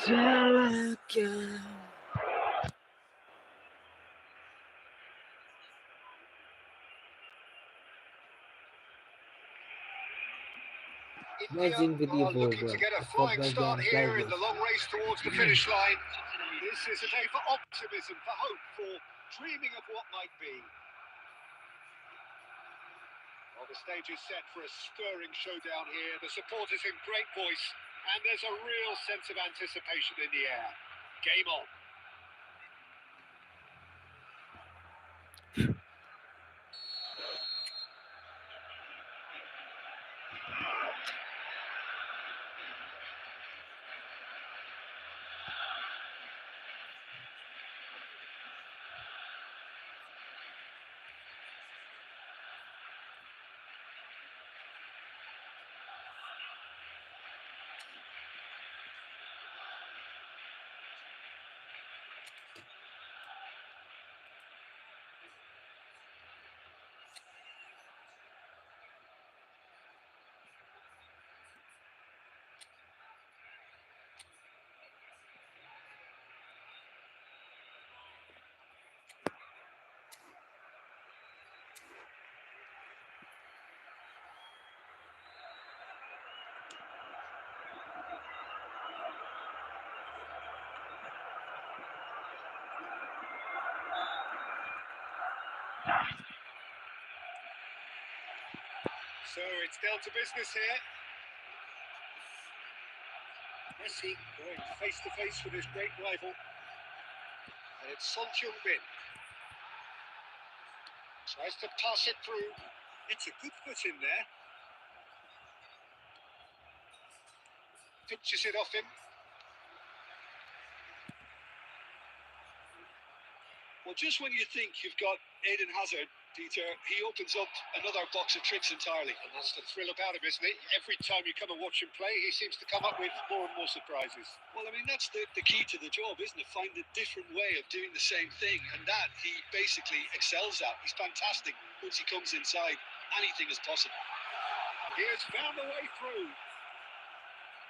Salaga. Imagine video are looking to program. get a flying start here in the long race towards the finish line. This is a day for optimism, for hope, for dreaming of what might be. Well, the stage is set for a stirring showdown here. The supporters in great voice, and there's a real sense of anticipation in the air. Game on. So it's down to business here. Messi going face to face with his great rival. And it's Son Heung-min. Tries to pass it through. It's a good foot in there. Pinches it off him. Well, just when you think you've got Eden Hazard, Peter, he opens up another box of tricks entirely. And that's the thrill about him, isn't it? Every time you come and watch him play, he seems to come up with more and more surprises. Well, I mean, that's the key to the job, isn't it? Find a different way of doing the same thing. And that he basically excels at. He's fantastic. Once he comes inside, anything is possible. He has found the way through.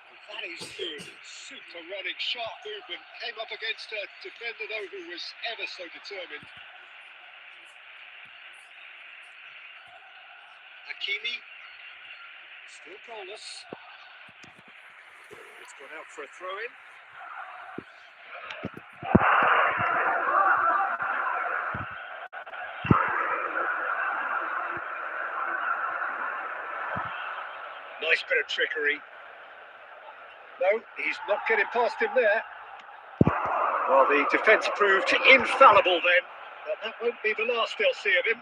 And that is good. Super running, sharp movement. Came up against a defender, though, who was ever so determined. Hakimi, still goalless. It's gone out for a throw-in. Nice bit of trickery. No, he's not getting past him there. Well, the defence proved infallible then, but that won't be the last they'll see of him.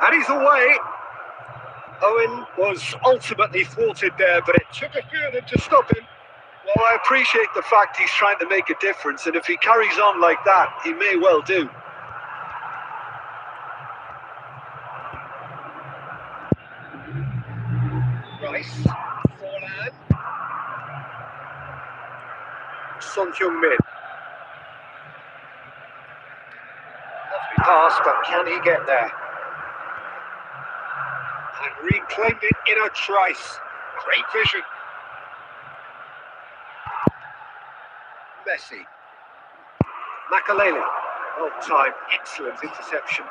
And he's away. Owen was ultimately thwarted there, but it took a few of them to stop him. Well, I appreciate the fact he's trying to make a difference, and if he carries on like that, he may well do. Rice, Forlan. Son Heung-min. Lovely pass, but can he get there? And reclaimed it in a trice. Great vision. Messi. Makalele. Well timed, excellent interception.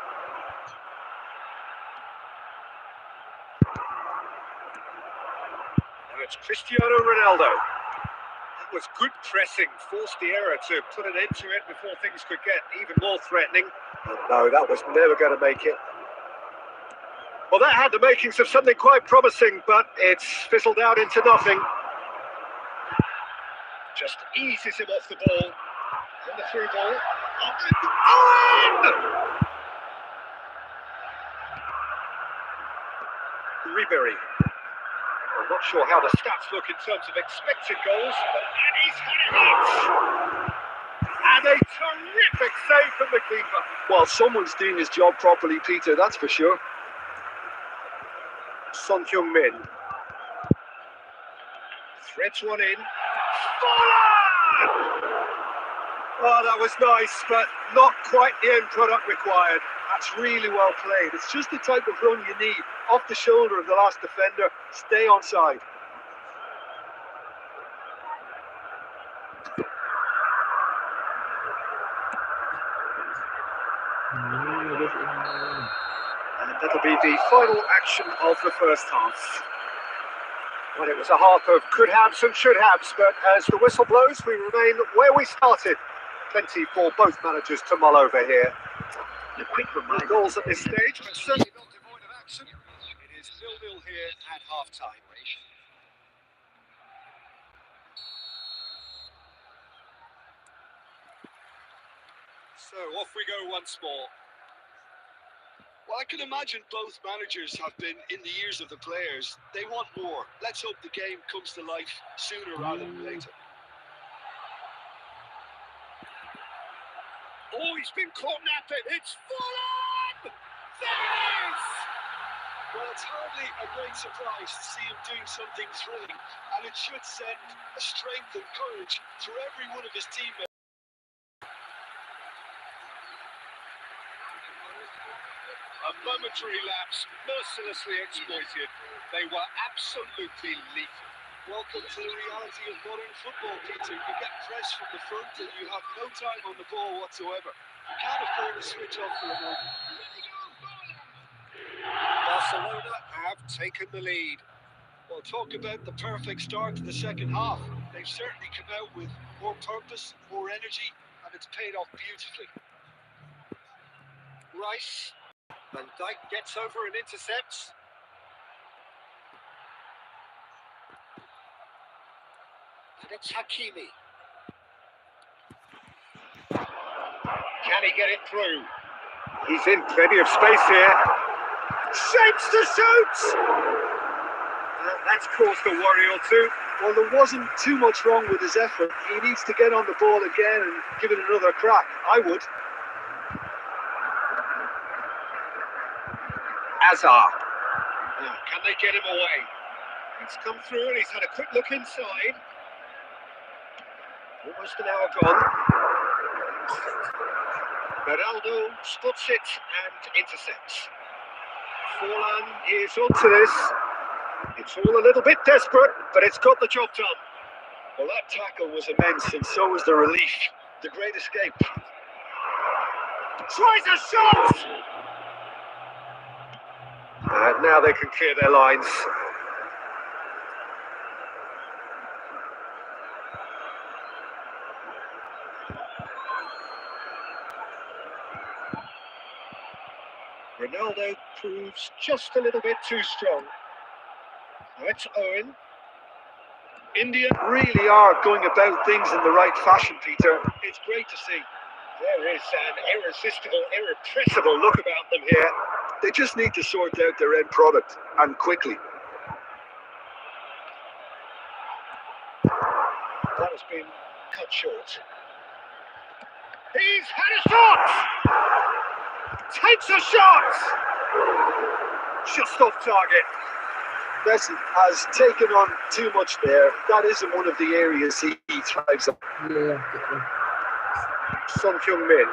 Now it's Cristiano Ronaldo. That was good pressing, forced the error to put an end to it before things could get even more threatening. No, that was never going to make it. Well, that had the makings of something quite promising, but it's fizzled out into nothing. Just eases him off the ball. On the through ball. Owen! Ribery. I'm not sure how the stats look in terms of expected goals, but he's had it out. And a terrific save from the keeper. Well, someone's doing his job properly, Peter, that's for sure. Son Heung-min. Threads one in. Forlan! Oh, that was nice, but not quite the end product required. That's really well played. It's just the type of run you need. Off the shoulder of the last defender. Stay onside. And that'll be the final action of the first half. Well, it was a half of could-haves and should-haves, but as the whistle blows, we remain where we started. Plenty for both managers to mull over here. A quick reminder. Goals at this stage, but certainly not devoid of action. It is 0-0 here at half-time. So off we go once more. Well, I can imagine both managers have been in the ears of the players. They want more. Let's hope the game comes to life sooner rather than later. Oh, he's been caught napping. It's Fulham! There it is! Well, it's hardly a great surprise to see him doing something thrilling, and it should send a strength and courage through every one of his teammates. A momentary lapse, mercilessly exploited. They were absolutely lethal. Welcome to the reality of modern football, Peter. You get pressed from the front and you have no time on the ball whatsoever. You can't afford to switch off for a moment. Barcelona have taken the lead. Well, talk about the perfect start to the second half. They've certainly come out with more purpose, more energy, and it's paid off beautifully. Rice. Van Dijk gets over and intercepts. And it's Hakimi. Can he get it through? He's in plenty of space here. Shapes to shoot! That's caused a worry or two. Well, there wasn't too much wrong with his effort. He needs to get on the ball again and give it another crack. I would. Hazard. Now, can they get him away? He's come through and he's had a quick look inside. Almost an hour gone. Ronaldo spots it and intercepts. Forlan is onto this. It's all a little bit desperate, but it's got the job done. Well, that tackle was immense, and so was the relief. The great escape. Tries a shot! And now they can clear their lines. Ronaldo proves just a little bit too strong. That's Owen. India really are going about things in the right fashion, Peter. It's great to see. There is an irresistible, irrepressible look about them here. They just need to sort out their end product, and quickly. That has been cut short. He's had a shot! Takes a shot! Just off target. Messi has taken on too much there. That isn't one of the areas he thrives on. Yeah. Son Heung-min.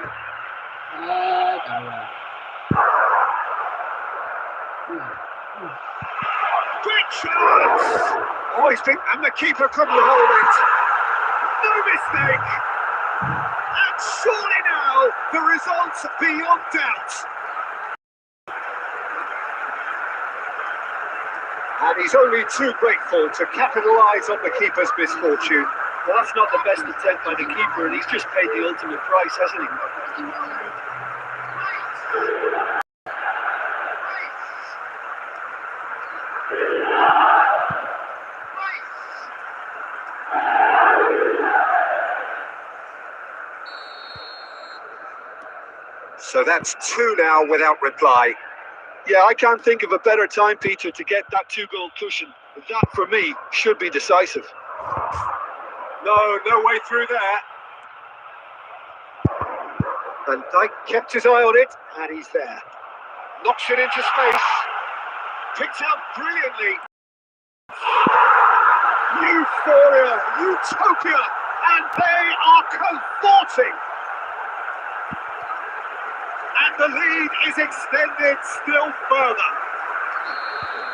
Great chance! Oh, he's been, and the keeper couldn't hold it. No mistake. And surely now, the result's beyond doubt. And he's only too grateful to capitalise on the keeper's misfortune. Well, that's not the best attempt by the keeper, and he's just paid the ultimate price, hasn't he? So that's two now without reply. Yeah, I can't think of a better time, Peter, to get that 2-goal cushion. That, for me, should be decisive. No way through there. Van Dijk kept his eye on it, and he's there. Knocks it into space. Picked out brilliantly. Euphoria, utopia, and they are cavorting. And the lead is extended still further.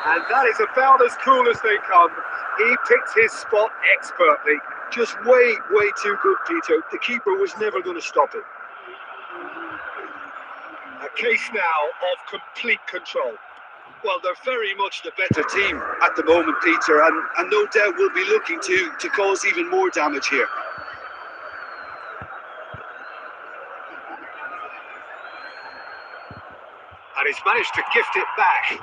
And that is about as cool as they come. He picked his spot expertly. Just way too good, Peter. The keeper was never going to stop it. A case now of complete control. Well, they're very much the better team at the moment, Peter, and no doubt will be looking to cause even more damage here. And he's managed to gift it back.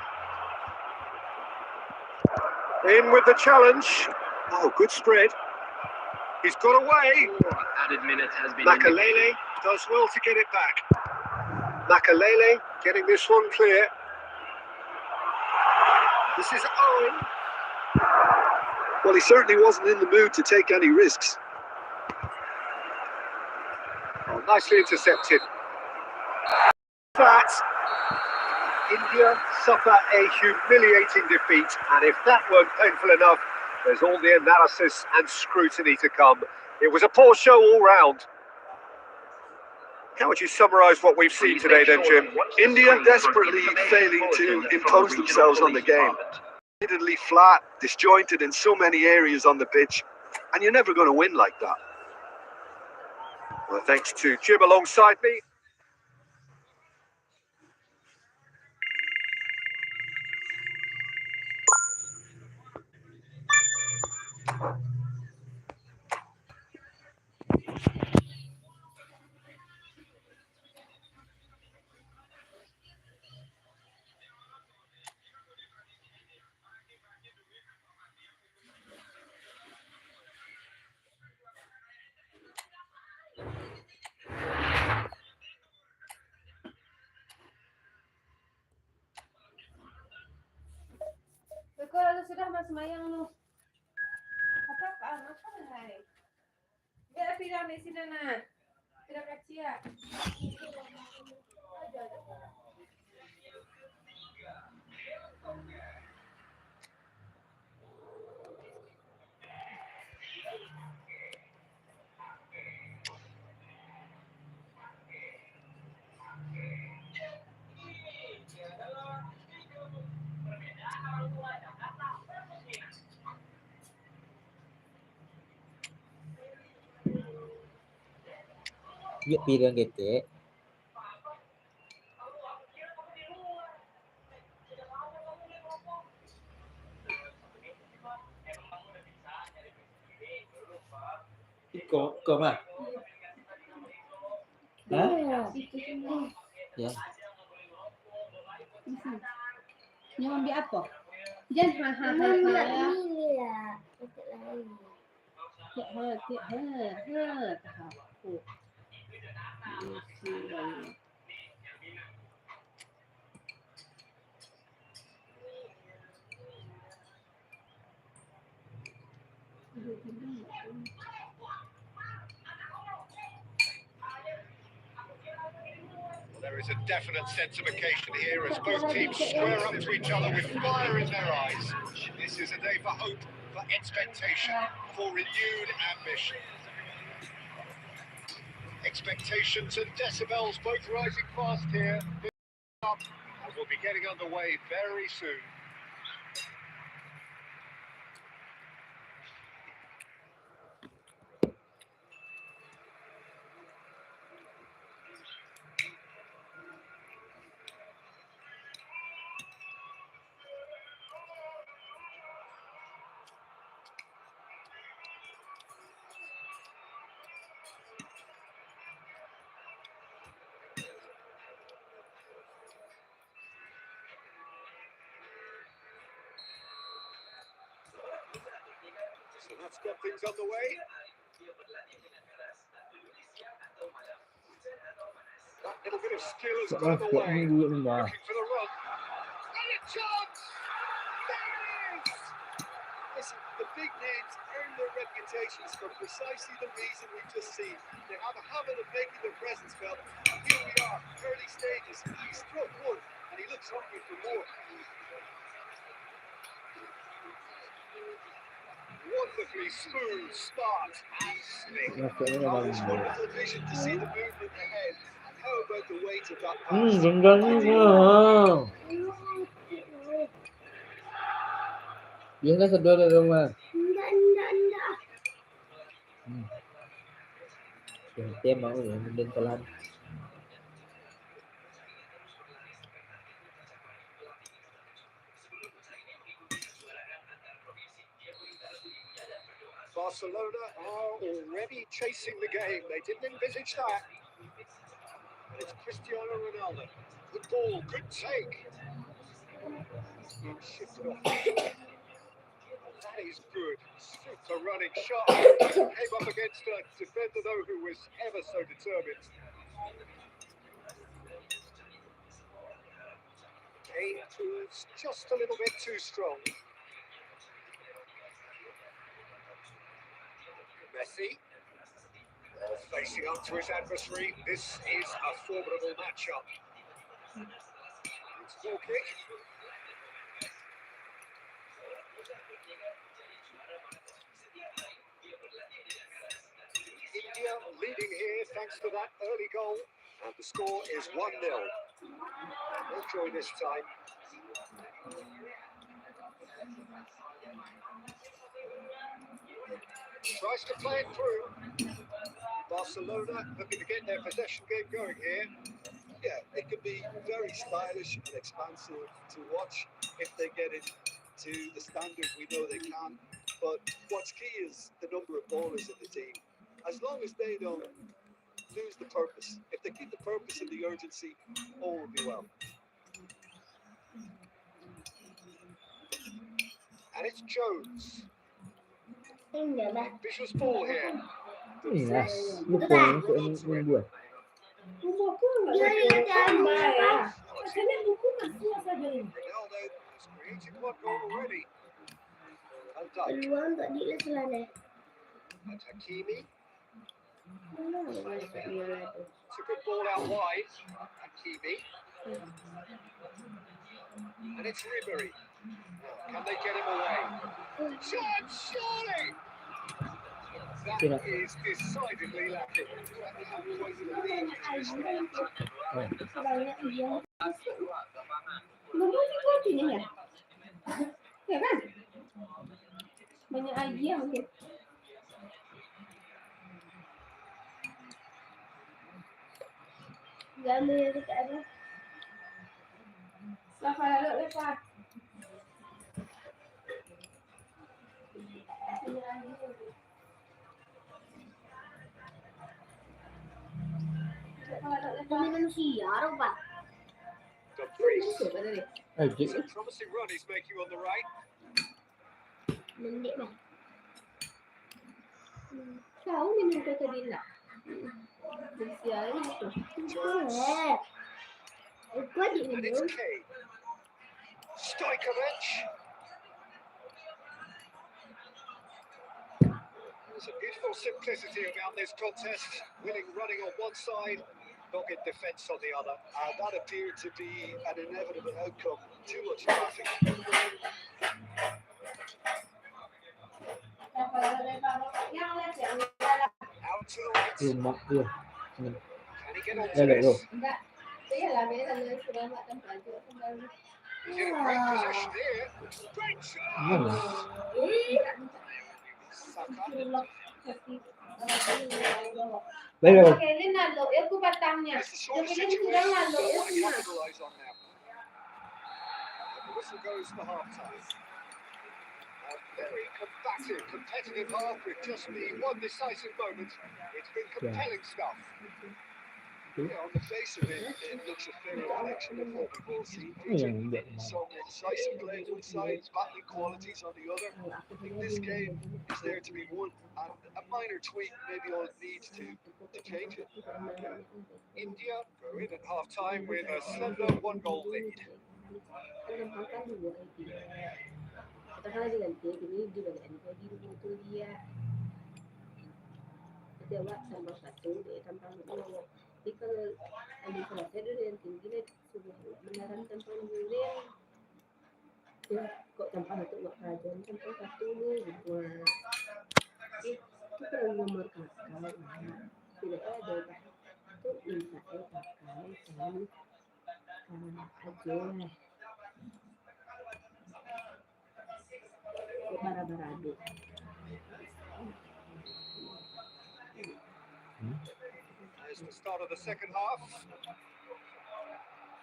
In with the challenge. Oh, good spread. He's got away. Added minute has been Makalele does well to get it back. Makalele getting this one clear. This is Owen. Well, he certainly wasn't in the mood to take any risks. Oh, nicely intercepted. That India suffer a humiliating defeat, and if that weren't painful enough, there's all the analysis and scrutiny to come. It was a poor show all round. How would you summarise what we've seen today then, Jim? India desperately failing to impose themselves on the game. Admittedly flat, disjointed in so many areas on the pitch, and you're never going to win like that. Well, thanks to Jim alongside me. Kalau sudah mas mayang lu. Apa hai? Biar pirang di sini na. Pirang kecil. Dia pirang gete. Kok mah? Hah? Ya. Yang ambil apa? Jangan ha. There is a definite sense of occasion here as both teams square up to each other with fire in their eyes. This is a day for hope, for expectation, for renewed ambition. Expectations and decibels both rising fast here. And we'll be getting underway very soon. So that's got things on the way. That little bit of skill has got him away. Looking for the run. And a chance! There it is! Listen, the big names earn their reputations for precisely the reason we've just seen. They have a habit of making their presence felt. Here we are, early stages. He's struck one, and he looks hungry for more. Wonderfully smooth start and slick. Oh, it's wonderful vision to see the movement ahead. And how about the weight of that pass? Dia kan sedar dari rumah. Dia mau ya, mungkin pelan. are already chasing the game. They didn't envisage that. And it's Cristiano Ronaldo. Good ball, good take. Shifted off. That is good. Super running shot. Came up against a defender, though, who was ever so determined. Kane proves just a little bit too strong. Messi. Facing up to his adversary. This is a formidable matchup. It's ball kick. India leading here thanks to that early goal. And the score is 1-0. No joy this time. Tries to play it through. Barcelona looking to get their possession game going here. Yeah, it can be very stylish and expansive to watch if they get it to the standard we know they can. But what's key is the number of ballers in the team. As long as they don't lose the purpose, if they keep the purpose and the urgency, all will be well. And it's Jones. Enggak dah. Vicious ball here. Ni lah. Lupa yang buat. Buku Dia yang gambar lah. Macamnya buku masuk saja ni. Ronaldo has created one goal already. Van Dijk Peluang tak di selana. and Hakimi. Mana dia ada? It's a good ball out wide. Hakimi. And it's Ribery. Can they get him away? Chance, surely! That is decidedly lacking. Banyak dia. Buku seperti ni ya. Ya kan? Banyak idea mungkin. Gambar yang tak ada. Siapa lalu lepas? Banyak idea. Minum siar apa? Dumfries. Cik. It's a promising run he's making on the right. Mendek mah. Tahu minum kata dia nak. Sial ni tu. Eh. Kau di And it's minum. Kane. Stojkovic. There's a beautiful simplicity about this contest. Winning running on one side, dogged defence on the other. That appeared to be an inevitable outcome. Too much traffic. Siapa lalu lepas? Yang lepas. Out to the right. Rumah dia. Can he get onto Dah this? tu. Enggak. Saya lah lalu sudah nak tempat tu. Kembali. He's in a great position here. Great shot. Mana? Saka. Baik dah. Okay, ini nalo. Aku batangnya. It's the sort of Tapi dia situation sudah they nalo. want Aku to nak. capitalise on now. The whistle goes for half time. A very combative, competitive half with just the one decisive moment. It's been compelling stuff. Yeah, on the face of it, it looks a fair reflection of what we've all seen. Yang buat. Some decisive play on one side, battling qualities on the other. I think this game is there to be won, and a minor tweak maybe all it needs to change it. India go in at half time with a slender 1-goal lead. Katakanlah dia ganti, ini dia balik lagi rumah tu dia. Dia buat tambah satu, dia tambah dua. Jadi kalau ada selesai dia yang tinggi dia sudah benaran tambah dua. Dia kok tambah satu buat kerajaan tambah satu ni dua. Itu kalau nomor kakak, tidak ada dah. Itu minta kakak kan aja. Bara-barado. As the start of the second half,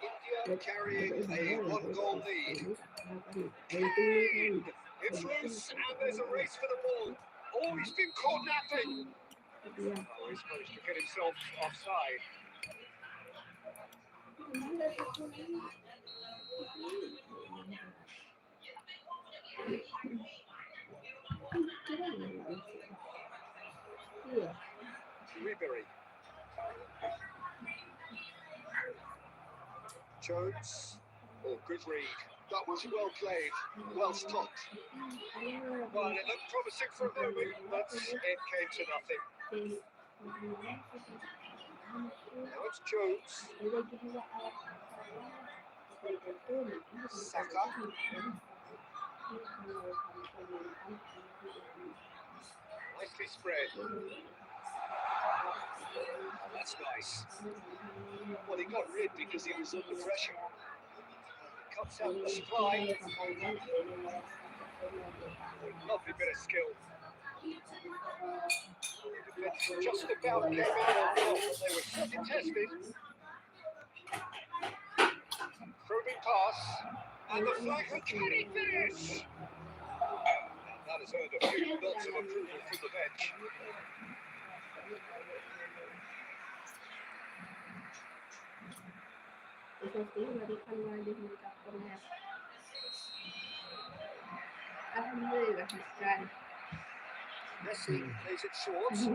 India carrying a 1-goal lead. It's loose, and there's a race for the ball. Oh, he's been caught napping. Tapi yang Oh, he's managed to get himself offside. Iya. Ribery. Jones. Oh, good read. That was well played, well stopped. Well, it looked promising for a moment, but it came to nothing. Now it's Jones. Saka. Nicely spread. Oh, that's nice. Well, he got rid because he was under pressure. Cuts out the supply. Lovely bit of skill. Defence just about came out on top. They were certainly tested. Probing pass. And the flag for Kenny finish. And that has earned a few nods of approval from the bench. Alhamdulillah bukan. Messi plays it short. He's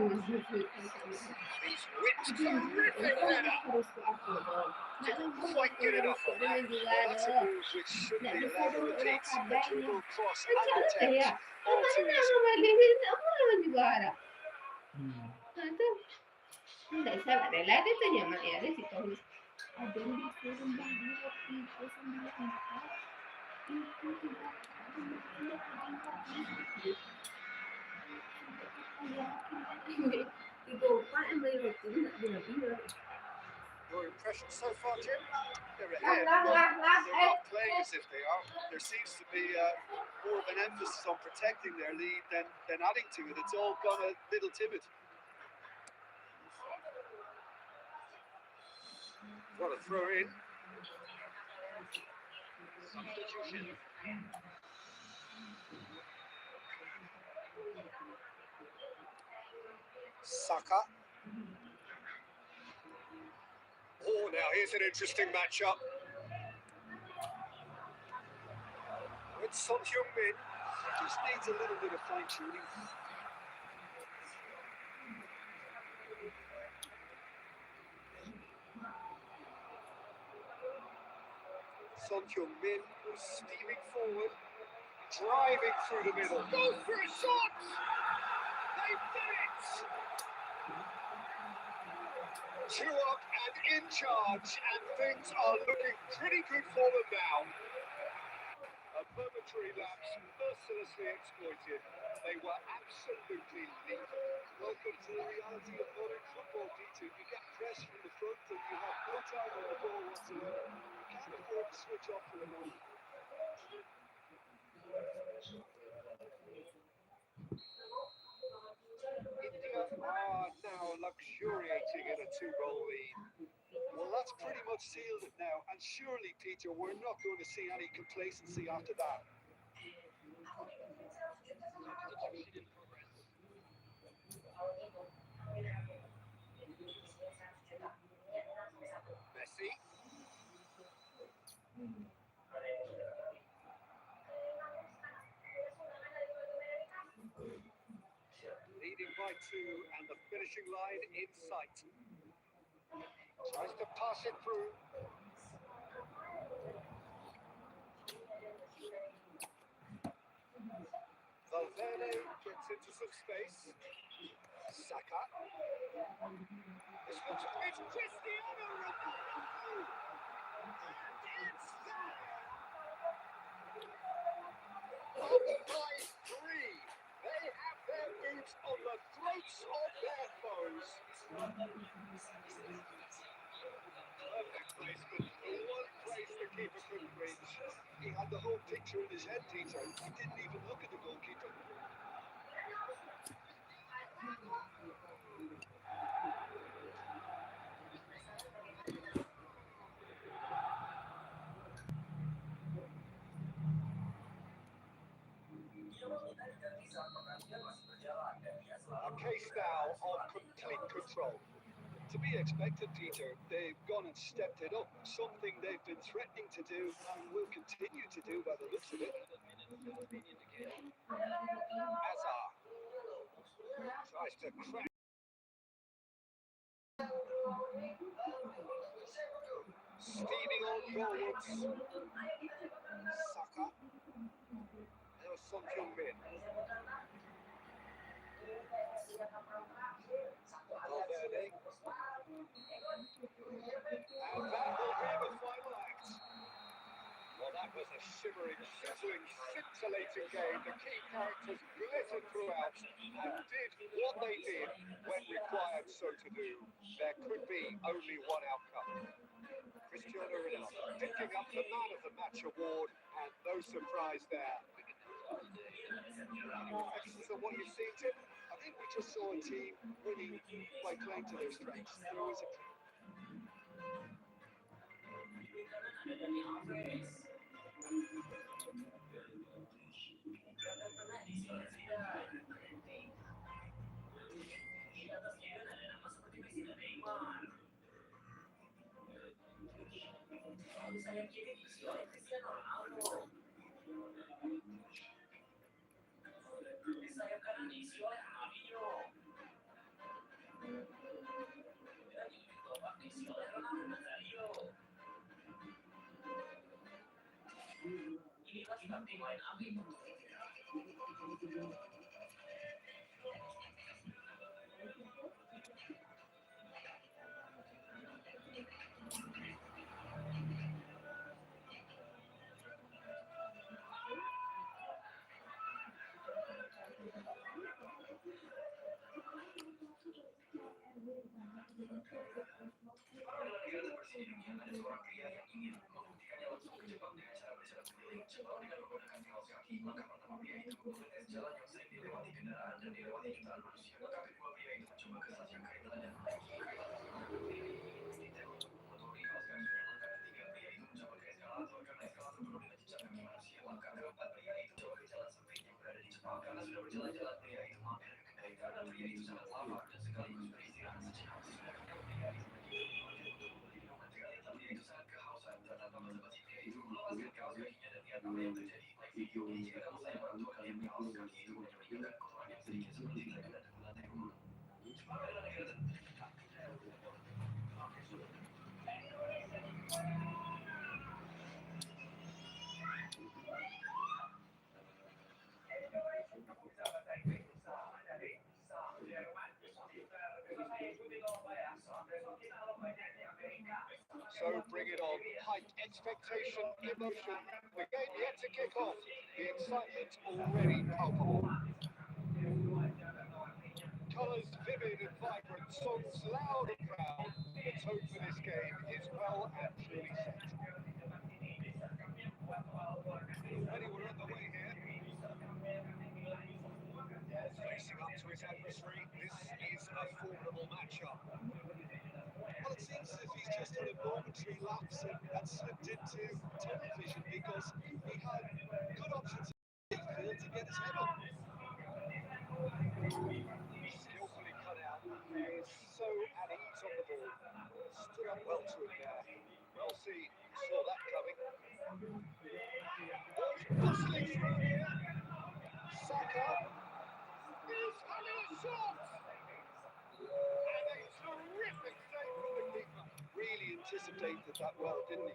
whipped terrific header. Harus ke apa dong? Nak Didn't quite get enough of that. Well, that's a move which should be allowed to repeat. A dribble cross and attempt. All too easy. Mana juara? Hmm. Nah tu, tidak salah. Rela dia tanya mak ya, dia si tulis. Ada yang disuruh bagi roti 9.4. Itu tidak. Your impression so far, Jim? They're ahead. They're not playing as if they are. There seems to be more of an emphasis on protecting their lead than adding to it. It's all gone a little timid. What a throw in. Substitution. Saka. Oh, now here's an interesting matchup. It's Son Heung-min. Just needs a little bit of fine-tuning. Son Heung-min steaming forward, driving through the middle. Go for a shot! They've done it! 2 up and in charge, and things are looking pretty good for them now. A momentary lapse, mercilessly exploited. They were absolutely lethal. Welcome to the reality of modern football, D2. You get press from the front and you have no time on the ball whatsoever. You can't afford to switch off for a moment. India are now luxuriating in a 2-goal lead. Well, that's pretty much sealed it now, and surely, Peter, we're not going to see any complacency after that. Substitution in progress. Messi. Leading by 2, and the finishing line in sight. Tries to pass it through. Valverde gets into some space. Saka. This looks, it's Cristiano Ronaldo! It's there! Up by 3. They have their boots on the throats of their foes. Perfect placement. The one place the keeper couldn't reach. He had the whole picture in his head, Peter. He didn't even look at the goalkeeper. control. To be expected, Peter, they've gone and stepped it up, something they've been threatening to do and will continue to do by the looks of it. Hazard tries to crack. Steaming on goalwards. Saka. Now Son Heung-min. Valverde. And that will be the final act. Well, that was a shimmering, sizzling, scintillating game. The key characters glittered throughout and did what they did when required so to do. There could be only one outcome. Cristiano Ronaldo picking up the Man of the Match award, and no surprise there. Any reflections on what you've seen, Tim? I think we just saw a team winning by playing to their strengths. There was a So bring it on. Hype, expectation, emotion. The game yet to kick off. The excitement already palpable. Colours vivid and vibrant, songs loud and proud. The tone for this game is well and truly set. Already we're on the way here. Facing up to his adversary, this is a formidable matchup. Well, it seems as if he's just had a momentary lapse and slipped into tunnel vision because he had good options in midfield to get his head up. Skillfully cut out. He's so at ease on the ball. Stood up well to it there. Well seen. Saw that coming. Bustling through here. Saka is having a shot. And a terrific save from the keeper. Really anticipated that well, didn't he?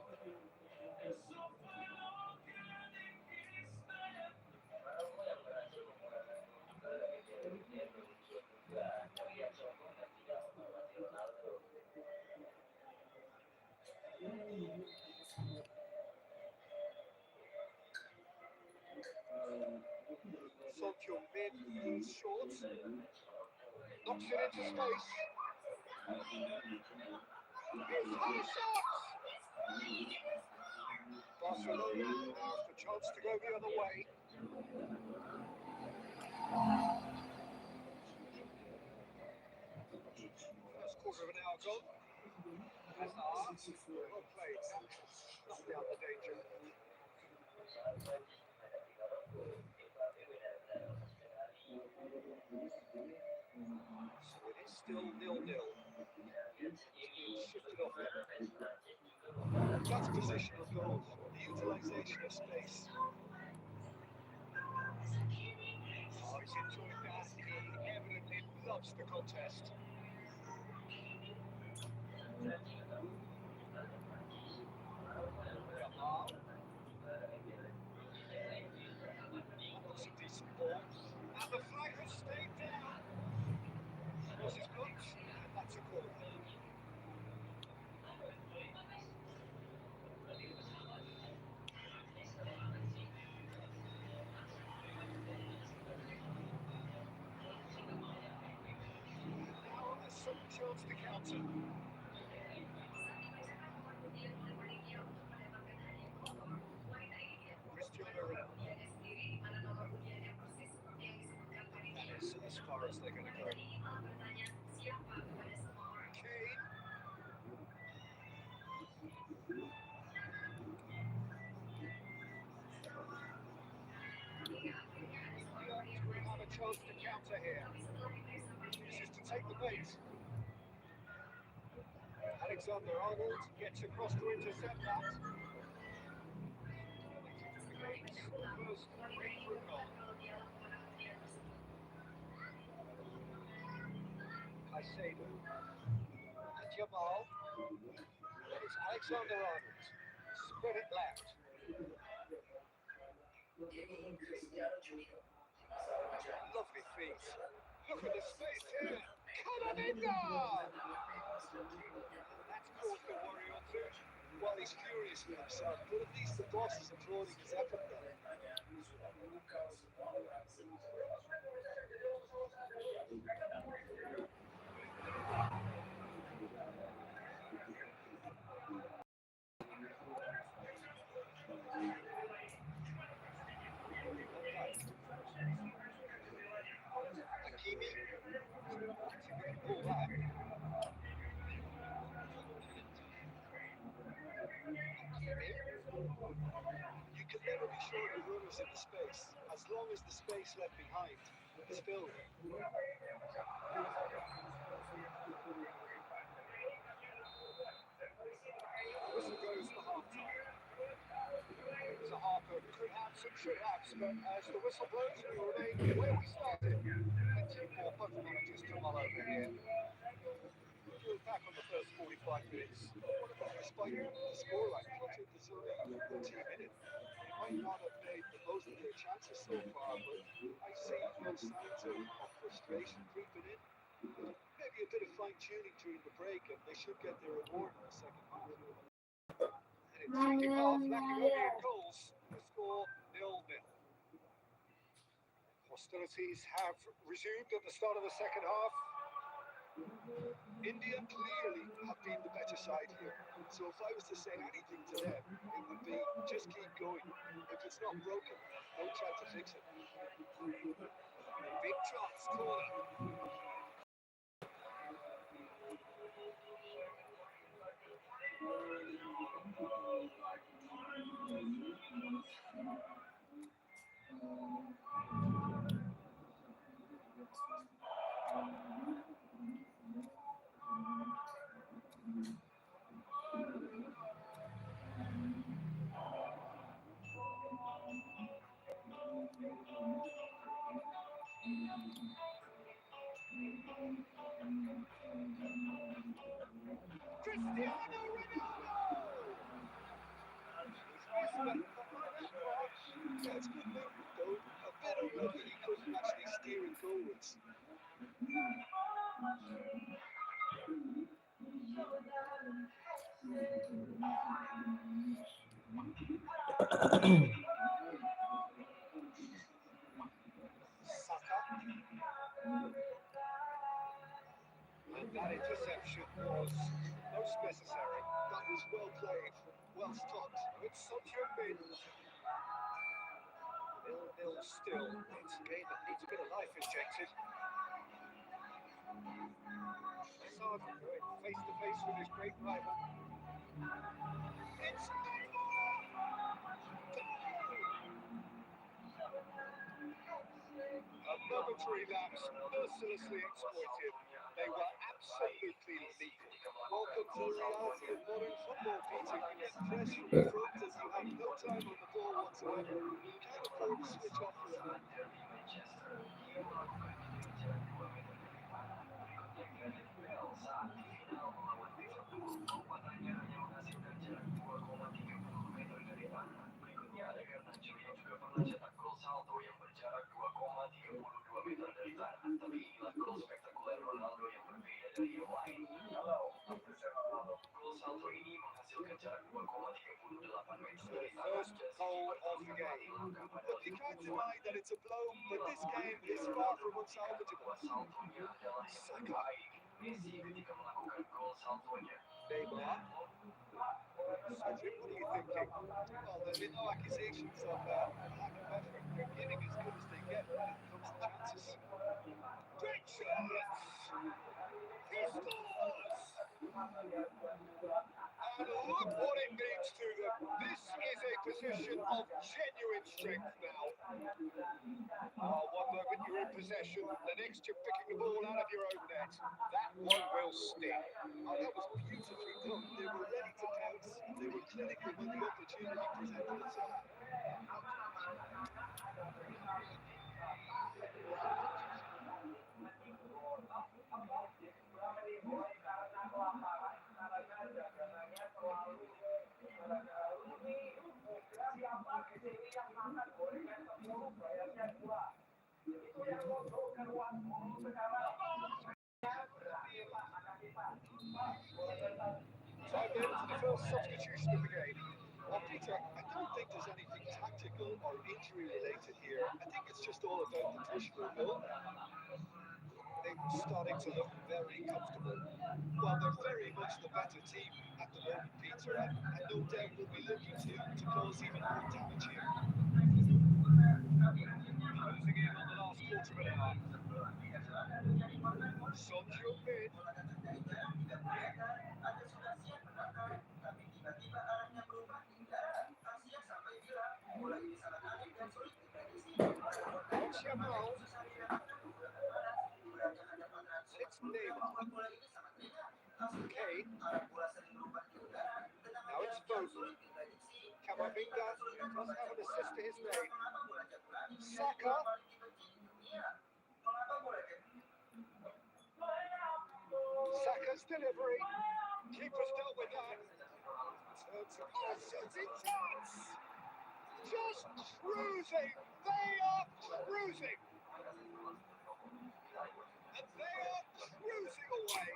Son Heung-min, he's short. Knocks it into space. He's had a shot! Barcelona now's the chance to go the other way. First quarter of an hour gone. Hazard, well played. Knocked out the danger. So it is still 0-0. It's been shifted off them. That's positional goal, the utilisation of space. Oh, he's enjoyed that. He evidently loves the contest. Jamal. That looks a decent ball. And the flag has stayed down. Cross is booked, and that's a corner. Now a sudden chance to counter. Cristiano Ronaldo. That is as far as they're going to go. Kane. We have a chance to counter here. This is to take the bait. Alexander-Arnold gets across to intercept that. Spurs ready for a goal. Caicedo. And Jamal. Then it's Alexander-Arnold. Spread it left. Lovely feet. Look at the space here. Camavinga! That's caused the worry on two. Well, he's furious with himself, but at least the boss is applauding his effort there. Hakimi. All that. You can never be sure the runner's in the space, as long as the space left behind is filled. Whistle goes for half-time. It was a half of could haves and should haves, but as the whistle blows, we remain where we started. Plenty for both managers to mull over here. We're back on the first 45 minutes. Despite the scoreline, there's only 13 minutes. They might not have made the most of their chances so far, but I see no signs of frustration creeping in. Maybe a bit of fine-tuning during the break, and they should get their reward in the second half. And in the second half, Macedonia goals. The score 0-0. Hostilities have resumed at the start of the second half. India clearly have been the better side here. So if I was to say anything to them, it would be just keep going. If it's not broken, don't try to fix it. Big chance corner. Cristiano Ronaldo! Yeah, it's good movement though. A bit unlucky he couldn't actually steer it goalwards. Saka. And that interception was most necessary. That was well played, well stopped. With such a win. 0-0 still. It's a game that needs a bit of life injected. Hazard going face to face with his great rival. It's a momentary lapse, mercilessly exploited. They were absolutely lethal. Welcome to the reality of modern football, Peter. You get pressure in front as you have no time on the ball whatsoever. You can't afford to switch off for a moment. So the first goal of the game. Look, you can't deny that it's a blow, but this game is far from unsalvageable. Saka. Neymar. Cedric, what are you thinking? Well, there'll be no accusations of lack of effort. They're giving as good as they get when it comes to chances. Great chance! He scores! And look what it means to them. This is a position of genuine strength now. Oh, one moment you're in possession, the next you're picking the ball out of your own net. That one will sting. Oh, that was beautifully done. They were ready to pounce. They were clinical when the opportunity presented itself. Time then for the first substitution of the game. Well, Peter, I don't think there's anything tactical or injury related here. I think it's just all about the push for a goal. They're starting to look very comfortable. Well, they're very much the better team at the moment, Peter, and no doubt will be looking to cause even more damage here. Closing in on the last quarter of an hour. Son Heung-min. It's Yamal. It's Neymar. Kane. Now it's Foden. Camavinga does have an assist to his name. Saka. Saka's delivery. Keeper's dealt with that. Turns it. Oh, shooting chance! Just cruising. They are cruising. And they are cruising away.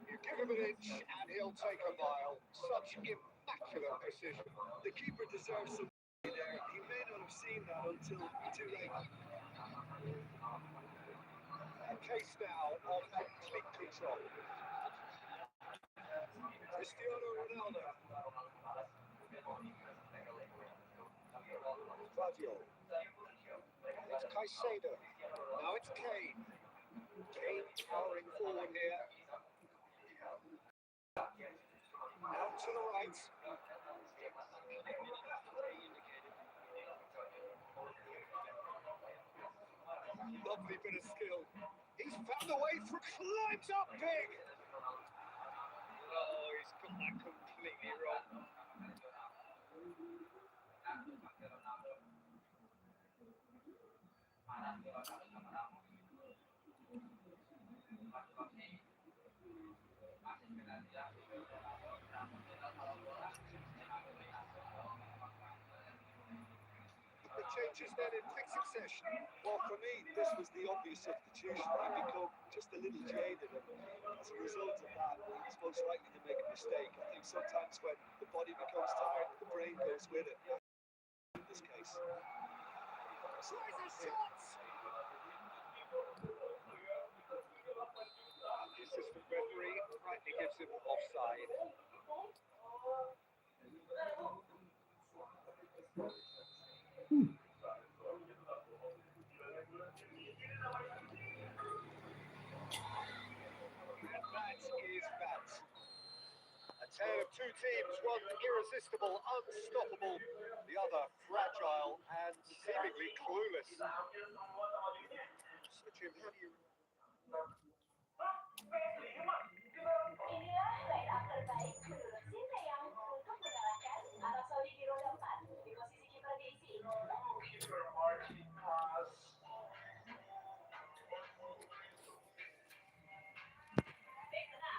You give him an inch and he'll take a mile. Such immaculate precision. The keeper deserves some there. He may not have seen that until too late. A case now of complete control. Cristiano Ronaldo. Claudio. It's Caicedo. Now it's Kane. Kane powering forward here. Out to the right. Lovely bit of skill. He's found a way through. Climbs up big. Oh, he's got that completely wrong. The changes then in quick succession. Well, for me, this was the obvious substitution. He'd become just a little jaded, and as a result of that, he's most likely to make a mistake. I think sometimes when the body becomes tired, the brain goes with it. In this case. Tries a shot. The assistant referee rightly gives him offside. And that is that. A tale of two teams, one irresistible, unstoppable, the other fragile and seemingly clueless. So, Jim, how do you Inilah line-up terbaik menurut Sinteyong untuk mengalahkan Arab Saudi di ronde 4 di posisi kiper diisi. Bek tengah.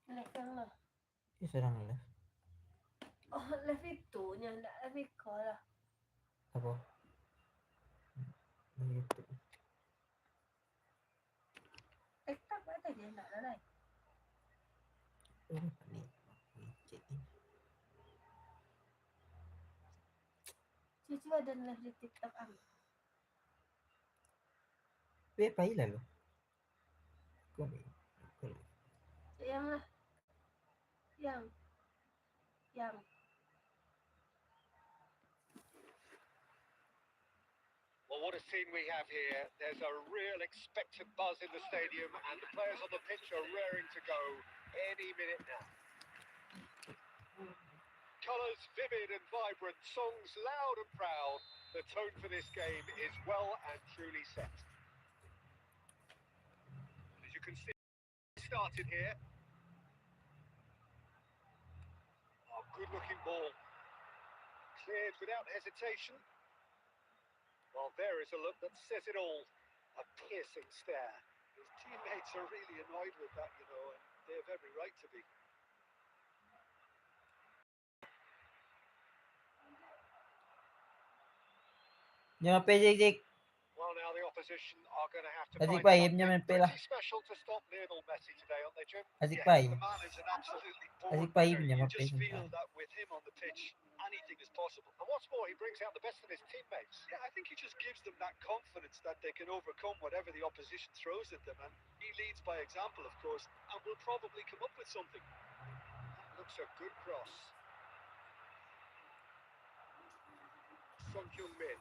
Live yang lah. Serang lah. Oh, live itunya, enggak live call lah. Apa? YouTube. TikTok ada dia enggak ada live. Ni. Cek ni. Cucu ada live di TikTok am. Apa hilang lo? Kau ni. Yang lah. Yang. Well, what a scene we have here. There's a real expectant buzz in the stadium, and the players on the pitch are raring to go any minute now. Colours vivid and vibrant, songs loud and proud. The tone for this game is well and truly set. As you can see, started here. Oh, good-looking ball. Cleared without hesitation. Well, there is a look that says it all. A piercing stare. His teammates are really annoyed with that, you know, and they have every right to be. Jangan pejek. Well, now the opposition are going to have to Azik find Pai, something jangan pela. pretty special to stop Lionel Messi today, aren't they, Jim? Azik Pai. The man is an absolutely born Azik Pai winner. punya You apa just itu? feel that with him on the pitch, anything is possible. And what's more, he brings out the best in his teammates. Yeah, I think he just gives them that confidence that they can overcome whatever the opposition throws at them, and he leads by example, of course, and will probably come up with something. That looks a good cross. Son Heung-min.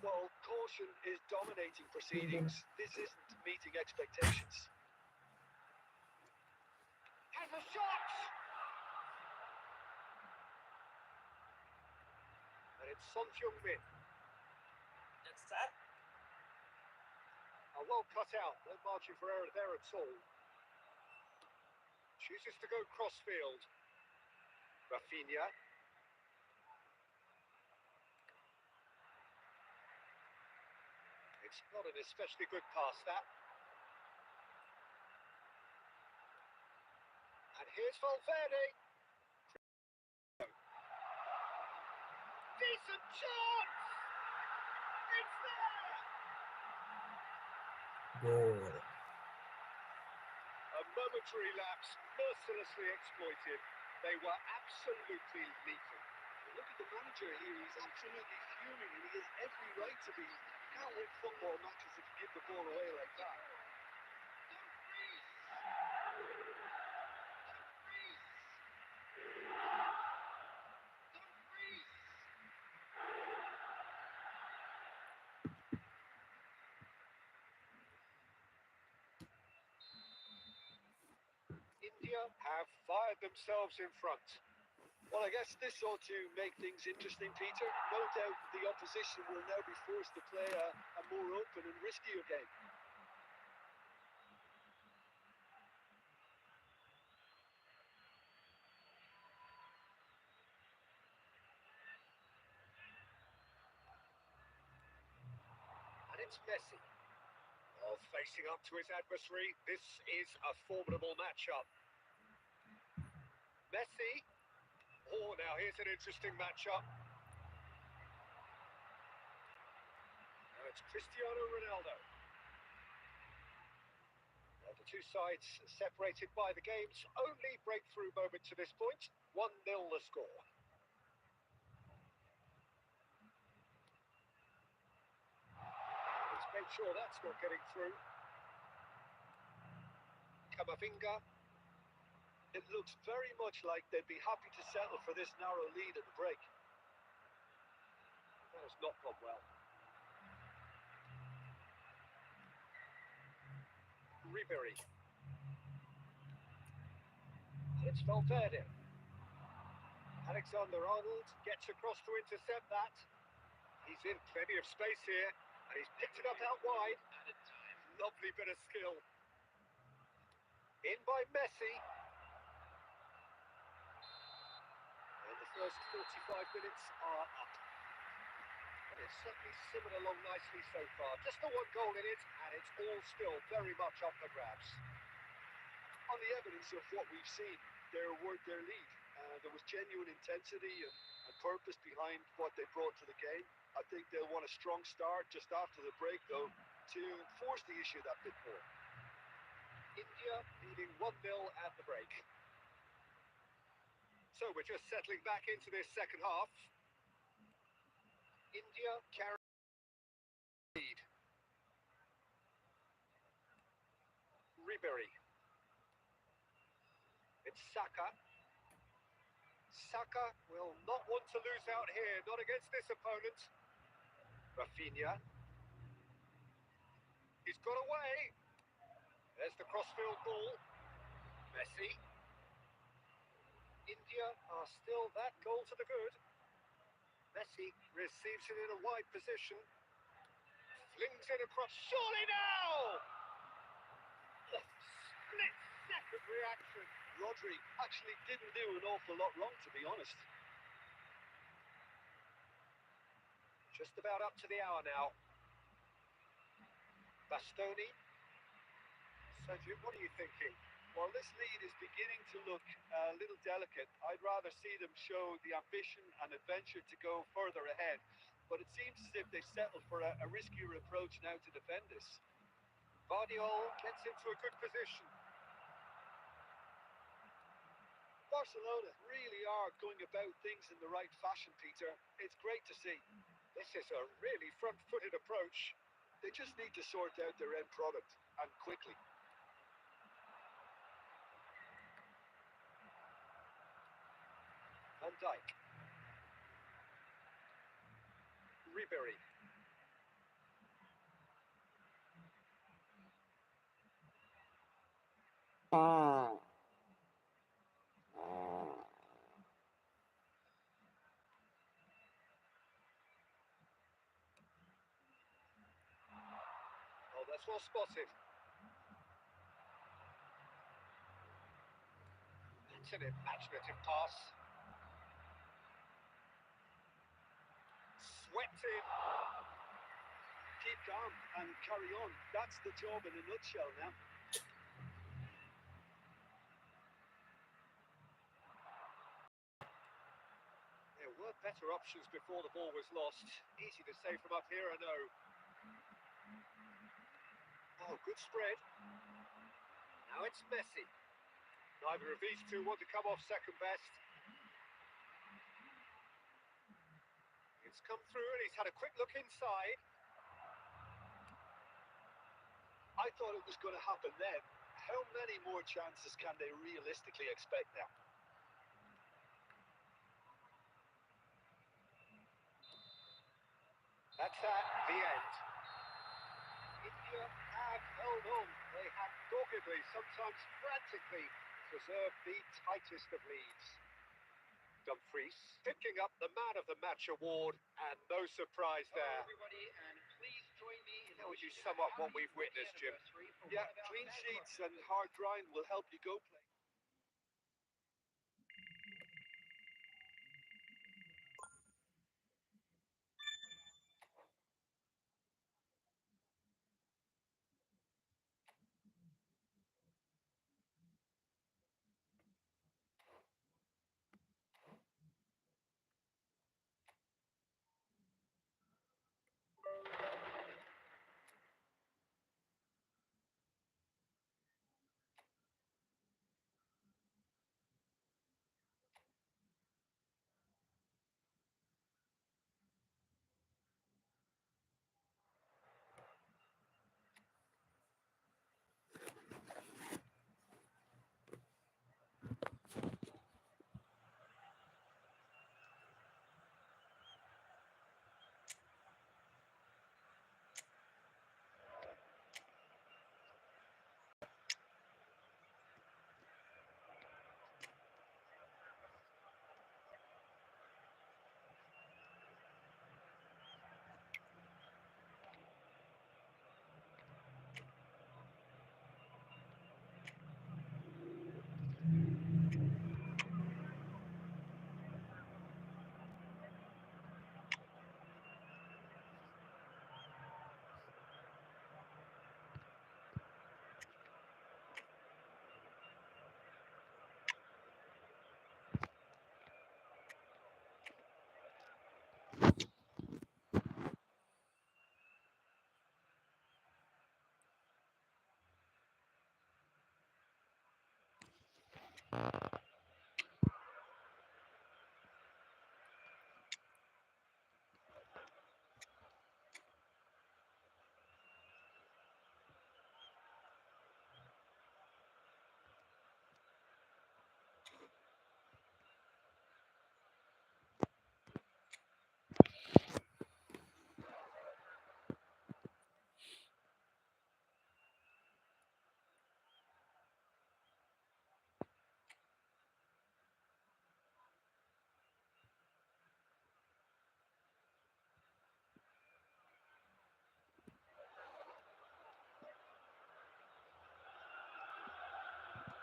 Well, caution is dominating proceedings. This isn't meeting expectations. Has a shot! And it's Son Heung-min. Well cut out, no margin for error there at all. Chooses to go crossfield. Rafinha. It's not an especially good pass, that. And here's Valverde. Decent chance! It's there! Goal. A momentary lapse, mercilessly exploited. They were absolutely lethal. Look at the manager here. He's absolutely fuming, and he has every right to be. You can't win football matches if you give the ball away like that. India have fired themselves in front. Well, I guess this ought to make things interesting, Peter. No doubt the opposition will now be forced to play a more open and riskier game. And it's Messi. of facing up to his adversary. This is a formidable matchup. Messi. Oh, now here's an interesting matchup. Now it's Cristiano Ronaldo. Now the two sides separated by the game's only breakthrough moment to this point. 1-0 the score. Let's make sure that's not getting through. Camavinga. It looks very much like they'd be happy to settle for this narrow lead at the break. That has not gone well. Ribery. It's Valverde. Alexander-Arnold gets across to intercept that. He's in plenty of space here, and he's picked it up out wide. Added time. Lovely bit of skill. In by Messi. And the first 45 minutes are up. And it's certainly simmered along nicely so far. Just the one goal in it, and it's all still very much up for grabs. On the evidence of what we've seen, their lead. There was genuine intensity and purpose behind what they brought to the game. I think they'll want a strong start just after the break, though, to force the issue that bit more. India leading 1-0 at the break. So we're just settling back into this second half. India carrying the lead. Ribery. It's Saka. Saka will not want to lose out here, not against this opponent. Rafinha. He's got away. There's the crossfield ball. Messi. India are still that goal to the good. Messi receives it in a wide position. Flings it across. Surely now! Split-second reaction. Rodri actually didn't do an awful lot wrong, to be honest. Just about up to the hour now. Bastoni. Sergio, what are you thinking? While this lead is beginning to look a little delicate, I'd rather see them show the ambition and adventure to go further ahead. But it seems as if they settled for a riskier approach now to defend this. Guardiola gets into a good position. Barcelona really are going about things in the right fashion, Peter. It's great to see. This is a really front-footed approach. They just need to sort out their end product, and quickly. Van Dijk. Ribery. Oh, that's well spotted. That's an imaginative pass. Swept in. Keep calm and carry on. That's the job in a nutshell now. There were better options before the ball was lost. Easy to say from up here, I know. Oh, good spread. Now it's Messi. Neither of these two want to come off second best. It's come through and he's had a quick look inside. I thought it was going to happen then. How many more chances can they realistically expect now? That's at the end. India have held on. They have doggedly, sometimes frantically, preserved the tightest of leads. Dumfries picking up the Man of the Match award, and no surprise Hello, there. everybody, and please join me in How would you wishing sum up what happy we've witnessed, Jim? anniversary for Yeah, one of our clean fan sheets clubs. and hard grind will help you go play.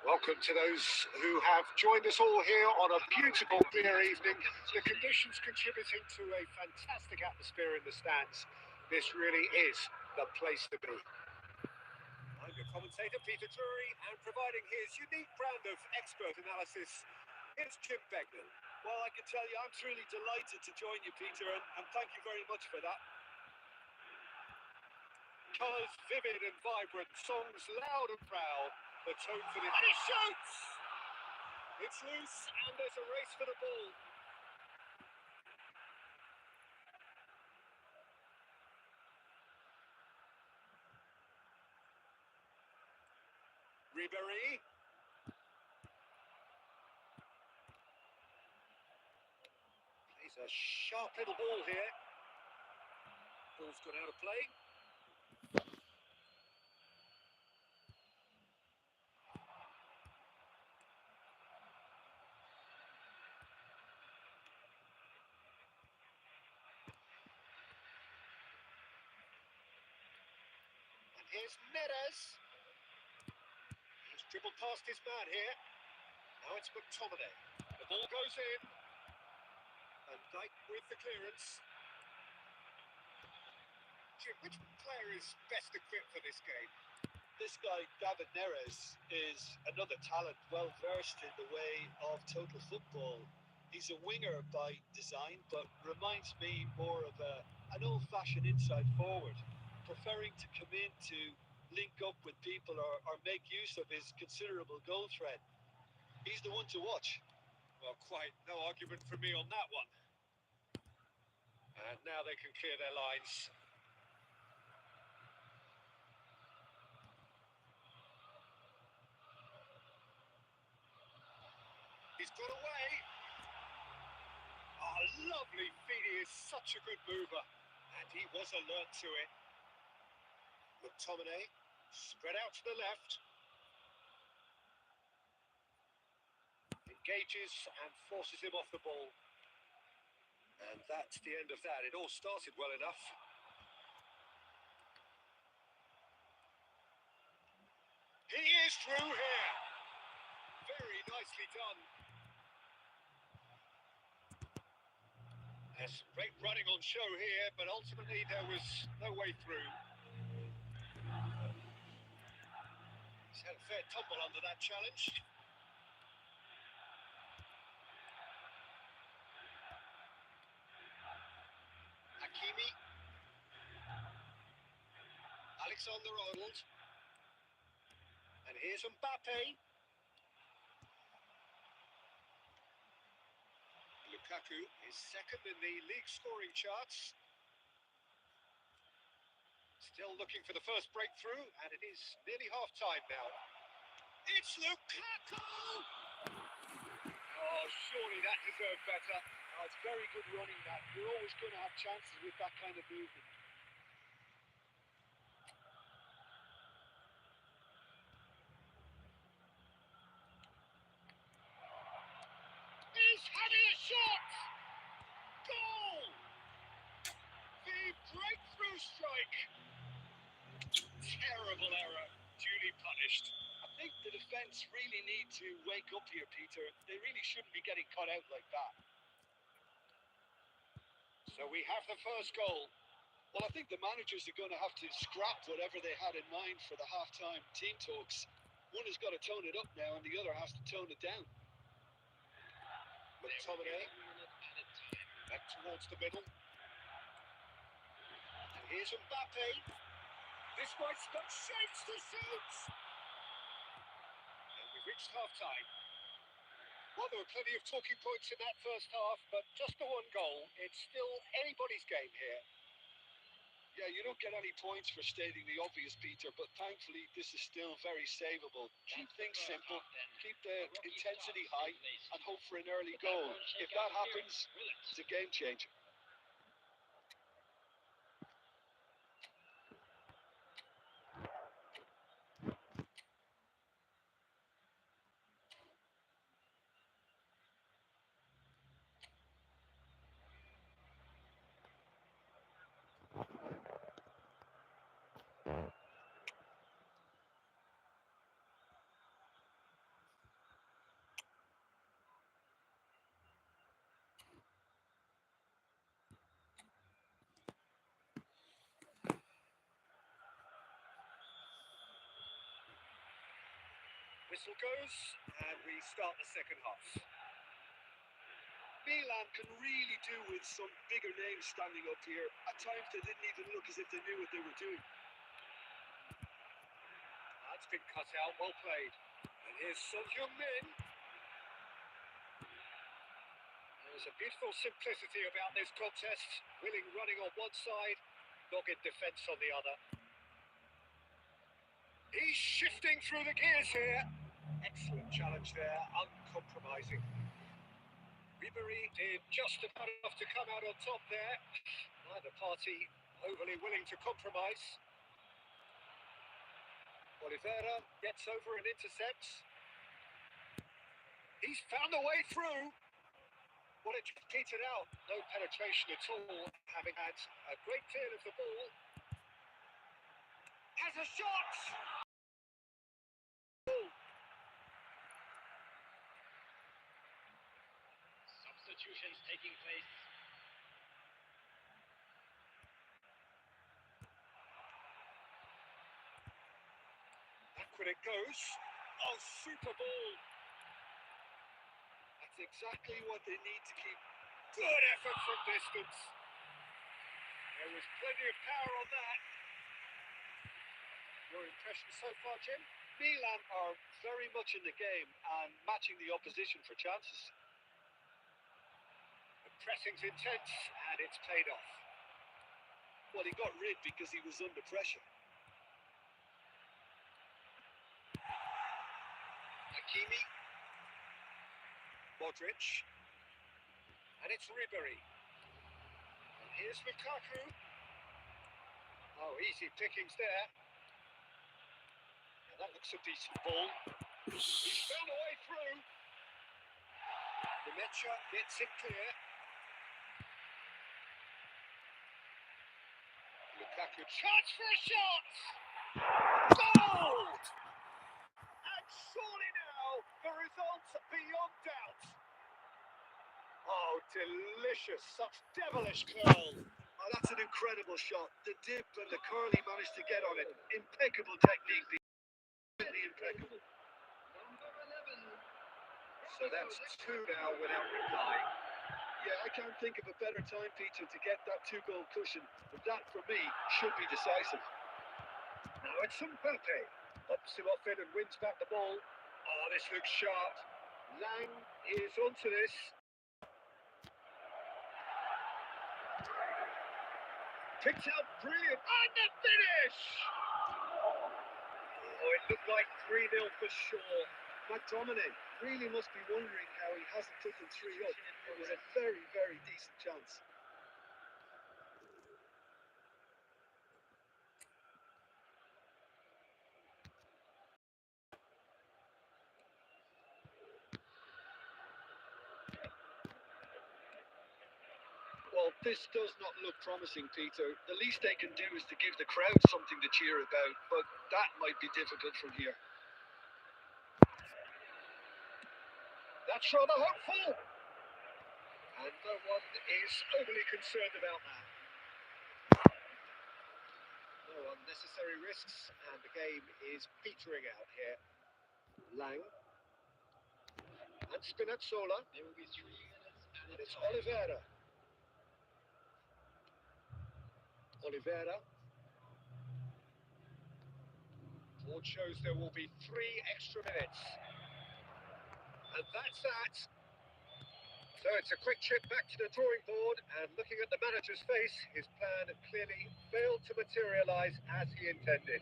Welcome to those who have joined us all here on a beautiful beer evening. The conditions contributing to a fantastic atmosphere in the stands. This really is the place to be. I'm your commentator, Peter Drury, and providing his unique brand of expert analysis, here's Jim Begnall. Well, I can tell you, I'm truly delighted to join you, Peter, and thank you very much for that. Colours vivid and vibrant, songs loud and proud, the tone for the... And he shoots! It's loose, and there's a race for the ball. Ribéry. Plays a sharp little ball here. Ball's gone out of play. And here's Neres. He's dribbled past his man here. Now it's McTominay. The ball goes in. And Dyke with the clearance. Jim, which player is best equipped for this game? This guy, David Neres, is another talent, well versed in the way of total football. He's a winger by design, but reminds me more of an old-fashioned inside forward, preferring to come in to link up with people or make use of his considerable goal threat. He's the one to watch. Well, quite no argument from me on that one. And now they can clear their lines. He's got away. Oh, lovely feet. He is such a good mover. And he was alert to it. McTominay spread out to the left. Engages and forces him off the ball. And that's the end of that. It all started well enough. He is through here. Very nicely done. There's some great running on show here, but ultimately there was no way through. He's had a fair tumble under that challenge. Hakimi. Alexander-Arnold. And here's Mbappe. Lukaku is second in the league scoring charts. Still looking for the first breakthrough, and it is nearly half-time now. It's Lukaku! Oh, surely that deserved better. Oh, it's very good running that. You're always going to have chances with that kind of movement. He's having a shot! Goal! The breakthrough strike. Terrible error, duly punished. I think the defence really need to wake up here, Peter. They really shouldn't be getting caught out like that. So we have the first goal. Well, I think the managers are going to have to scrap whatever they had in mind for the half-time team talks. One has got to tone it up now, and the other has to tone it down. McTominay. Back towards the middle. And here's Mbappe. This might stop shapes to suits. And we've reached half-time. Well, there were plenty of talking points in that first half, but just the one goal. It's still anybody's game here. Yeah, you don't get any points for stating the obvious, Peter, but thankfully this is still very savable. Keep things simple, keep the intensity high, and hope for an early goal. If that happens, it's a game changer. Whistle goes, and we start the second half. Milan can really do with some bigger names standing up here. At times they didn't even look as if they knew what they were doing. That's been cut out, well played. And here's Son Heung-min. There's a beautiful simplicity about this contest. Willing running on one side, dogged defence on the other. He's shifting through the gears here. Excellent challenge there, uncompromising. Ribery did just about enough to come out on top there. Neither party overly willing to compromise. Oliveira gets over and intercepts. He's found a way through. Well, it petered out. No penetration at all, having had a great deal of the ball. Has a shot! Substitutions taking place. Back when it goes. Oh, super ball. That's exactly what they need to keep. Good effort from distance. There was plenty of power on that. Your impression so far, Jim? Milan are very much in the game and matching the opposition for chances. The pressing's intense and it's paid off. Well, he got rid because he was under pressure. Hakimi. Modric. And it's Ribery. And here's Lukaku. Oh, easy pickings there. And that looks a decent ball. He's found a way through. Nemecha gets it clear. Lukaku, chance for a shot! Goal! And surely now, the results are beyond doubt. Oh, delicious, such devilish curl. Oh, that's an incredible shot. The dip and the curl he managed to get on it. Impeccable technique. Impeccable. So that's two now without reply. Yeah, I can't think of a better time, Peter, to get that 2-goal cushion. But that, for me, should be decisive. Now it's Mbappe. Hops him off it and wins back the ball. Oh, this looks sharp. Lang is onto this. Picked out brilliant. And the finish! Oh, it looked like 3-0 for sure. McTominay really must be wondering how he hasn't put them 3 up. It was a very, very decent chance. Well, this does not look promising, Peter. The least they can do is to give the crowd something to cheer about, but that might be difficult from here. That's rather hopeful. And no one is overly concerned about that. No unnecessary risks, and the game is petering out here. Lang. And Spinazzola. There will be 3 minutes And it's Oliveira. Oliveira. Board shows there will be 3 extra minutes. And that's that. So it's a quick trip back to the drawing board, and looking at the manager's face, his plan clearly failed to materialise as he intended.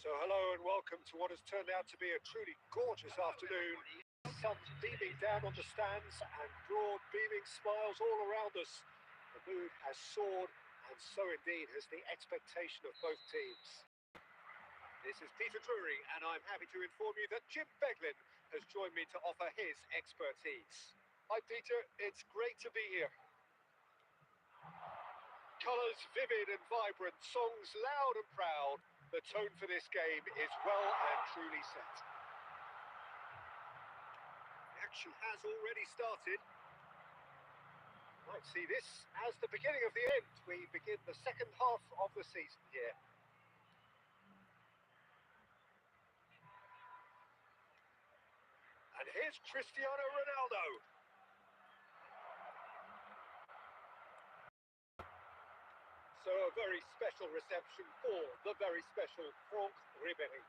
So hello and welcome to what has turned out to be a truly gorgeous afternoon. Sun beaming down on the stands and broad beaming smiles all around us. The mood has soared, and so indeed has the expectation of both teams. This is Peter Drury, and I'm happy to inform you that Jim Beglin has joined me to offer his expertise. Hi Peter, it's great to be here. Colours vivid and vibrant, songs loud and proud. The tone for this game is well and truly set. The action has already started. Might see this as the beginning of the end. We begin the second half of the season here. And here's Cristiano Ronaldo. So a very special reception for the very special Franck Ribéry.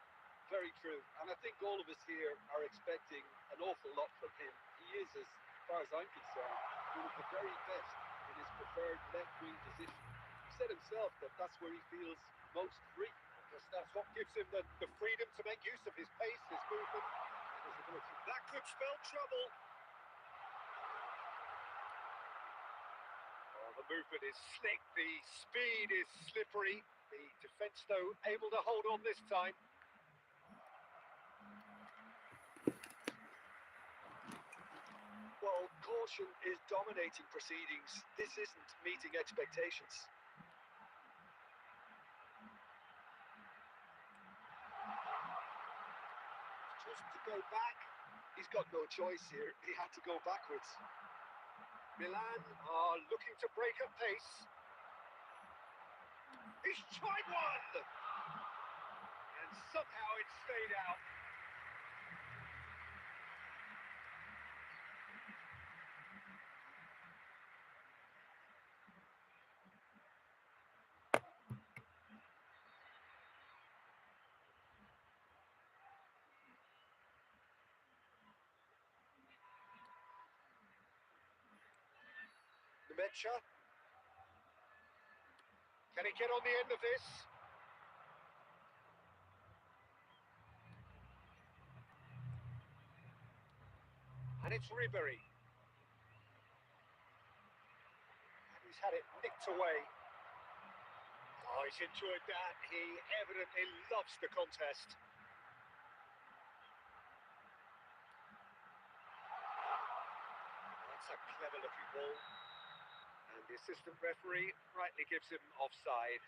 Very true. And I think all of us here are expecting an awful lot from him. He is, as far as I'm concerned, one of the very best in his preferred left-wing position. He said himself that that's where he feels most free. I guess that's what gives him the freedom to make use of his pace, his movement, and his ability. That could spell trouble. Oh, the movement is slick, the speed is slippery. The defence, though, able to hold on this time. Well, caution is dominating proceedings. This isn't meeting expectations. Just to go back. He's got no choice here. He had to go backwards. Milan are looking to break at pace. He's tried one! And somehow it stayed out. Mecha. Can he get on the end of this? And it's Ribery. And he's had it nicked away. Oh, he's enjoyed that. He evidently loves the contest. That's a clever looking ball. And the assistant referee rightly gives him offside.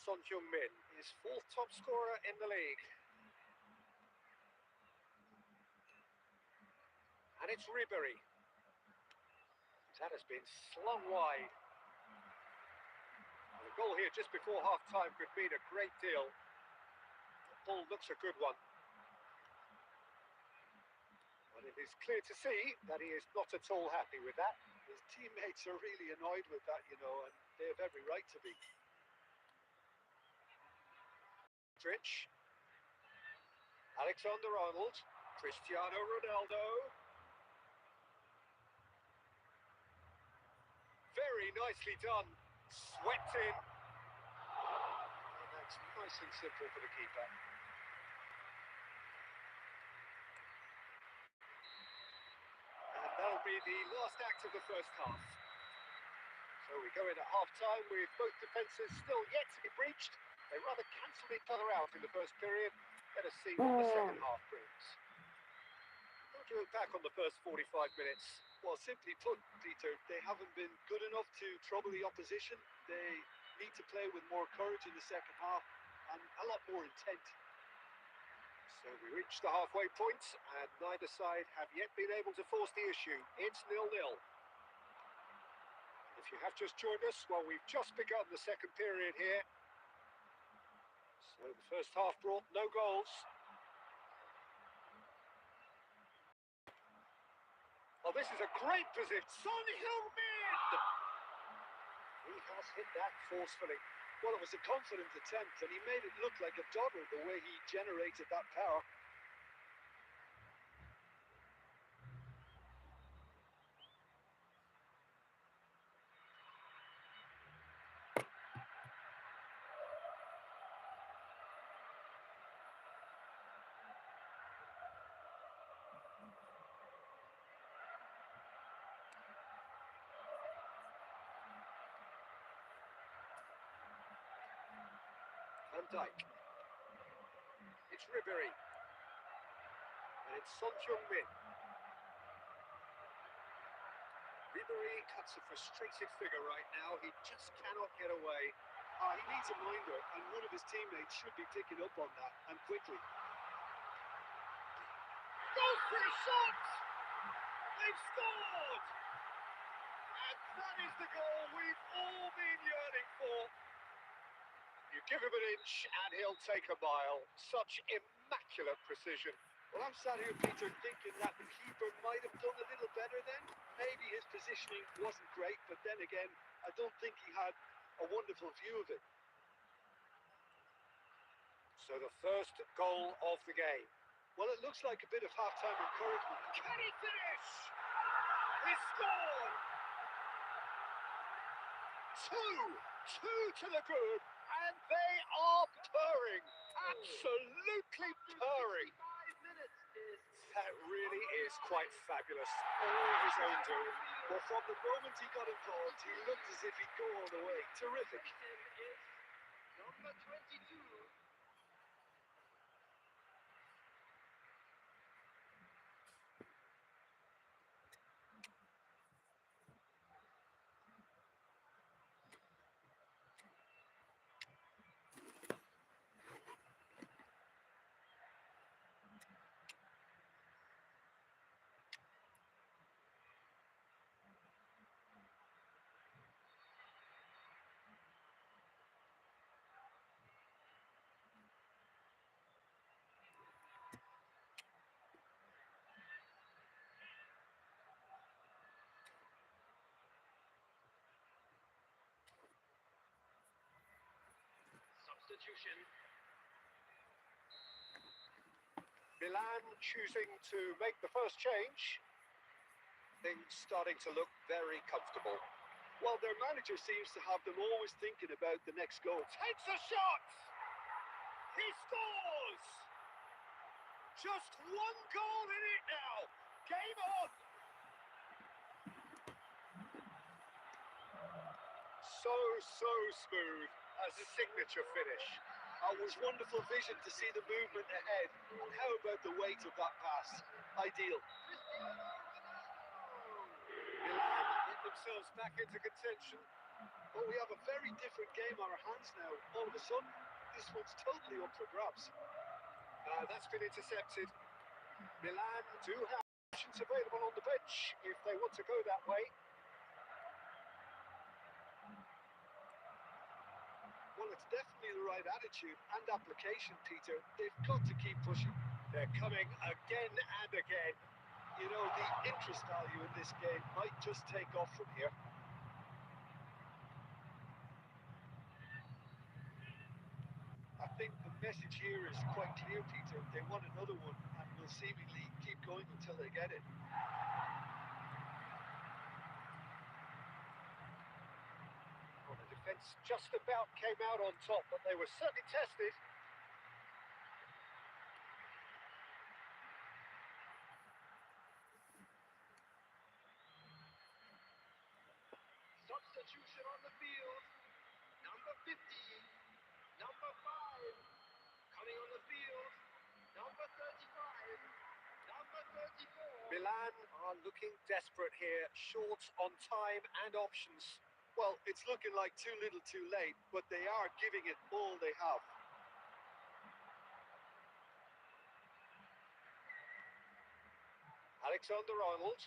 Son Heung-min is fourth top scorer in the league. And it's Ribery. That has been slung wide. And the goal here just before half-time could mean a great deal. The ball looks a good one. But it is clear to see that he is not at all happy with that. His teammates are really annoyed with that, you know, and they have every right to be. Modric. Alexander-Arnold. Cristiano Ronaldo. Very nicely done. Swept in. And that's nice and simple for the keeper. And that'll be the last act of the first half. So we go in at half-time with both defences still yet to be breached. They rather cancelled each other out in the first period. Let us see what the second half brings. How do you look back on the first 45 minutes? Well, simply put, Peter, they haven't been good enough to trouble the opposition. They need to play with more courage in the second half and a lot more intent. So we reach the halfway point, and neither side have yet been able to force the issue. It's 0-0. If you have just joined us, well, we've just begun the second period here. So the first half brought no goals. Oh, this is a great position. Son Heung-min! He has hit that forcefully. Well, it was a confident attempt, and he made it look like a dodder the way he generated that power. Van Dijk. It's Ribery. And it's Son Heung-min. Ribery cuts a frustrated figure right now. He just cannot get away. He needs a minder, and one of his teammates should be picking up on that, and quickly. Goes for a shot! They've scored! And that is the goal we've all been yearning for. You give him an inch and he'll take a mile. Such immaculate precision. Well, I'm sat here, Peter, thinking that the keeper might have done a little better then. Maybe his positioning wasn't great, but then again, I don't think he had a wonderful view of it. So the first goal of the game. Well, it looks like a bit of half-time encouragement. Can he finish? He scored! Two to the good, and they are purring. Absolutely purring. 5 minutes is... That really is quite fabulous. All his own doing. Well, from the moment he got involved, he looked as if he'd go all the way. Terrific. Number 22. substitution. Milan choosing to make the first change. Things starting to look very comfortable. Well, their manager seems to have them always thinking about the next goal. Takes a shot! He scores! Just one goal in it now. Game on! So smooth as a signature finish. It was wonderful vision to see the movement ahead. And how about the weight of that pass? Ideal. Milan get themselves back into contention. But we have a very different game on our hands now. All of a sudden, this one's totally up for grabs. That's been intercepted. Milan do have options available on the bench if they want to go that way. Well, it's definitely the right attitude and application, Peter. They've got to keep pushing. They're coming again and again. You know, the interest value in this game might just take off from here. I think the message here is quite clear, Peter. They want another one and will seemingly keep going until they get it. Well, the defence just about came out on top, but they were certainly tested. Substitution on the field. Number 50. Number 5. Coming on the field. Number 35. Number 34. Milan are looking desperate here, short on time and options. Well, it's looking like too little too late, but they are giving it all they have. Alexander-Arnold.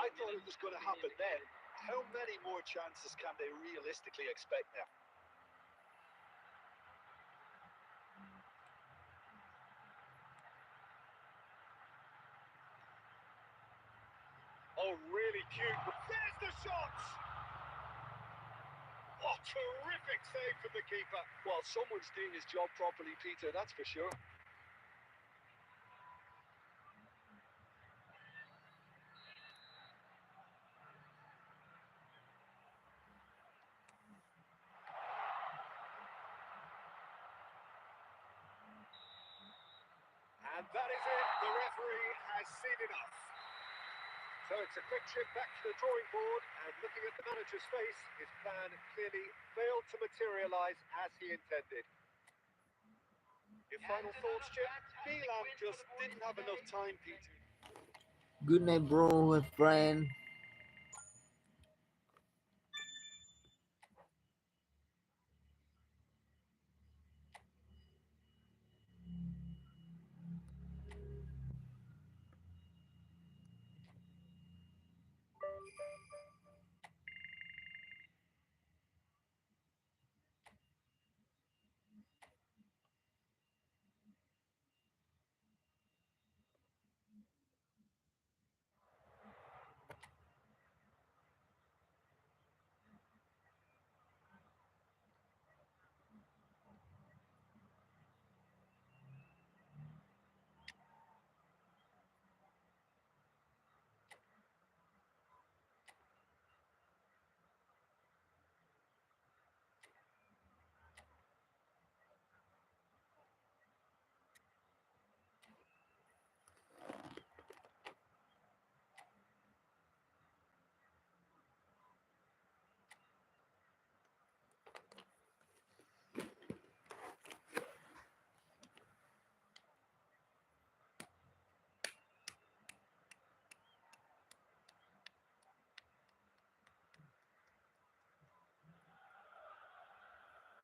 I thought it was going to happen then. How many more chances can they realistically expect now? Oh, really cute. There's the shot! Oh, terrific save from the keeper. Well, someone's doing his job properly, Peter, that's for sure. And that is it. The referee has seen enough. So it's a quick trip back to the drawing board, and looking at the manager's face, his plan clearly failed to materialise as he intended. Your final thoughts, Jim? Milan just didn't have enough time, Peter. Good night, bro, my friend.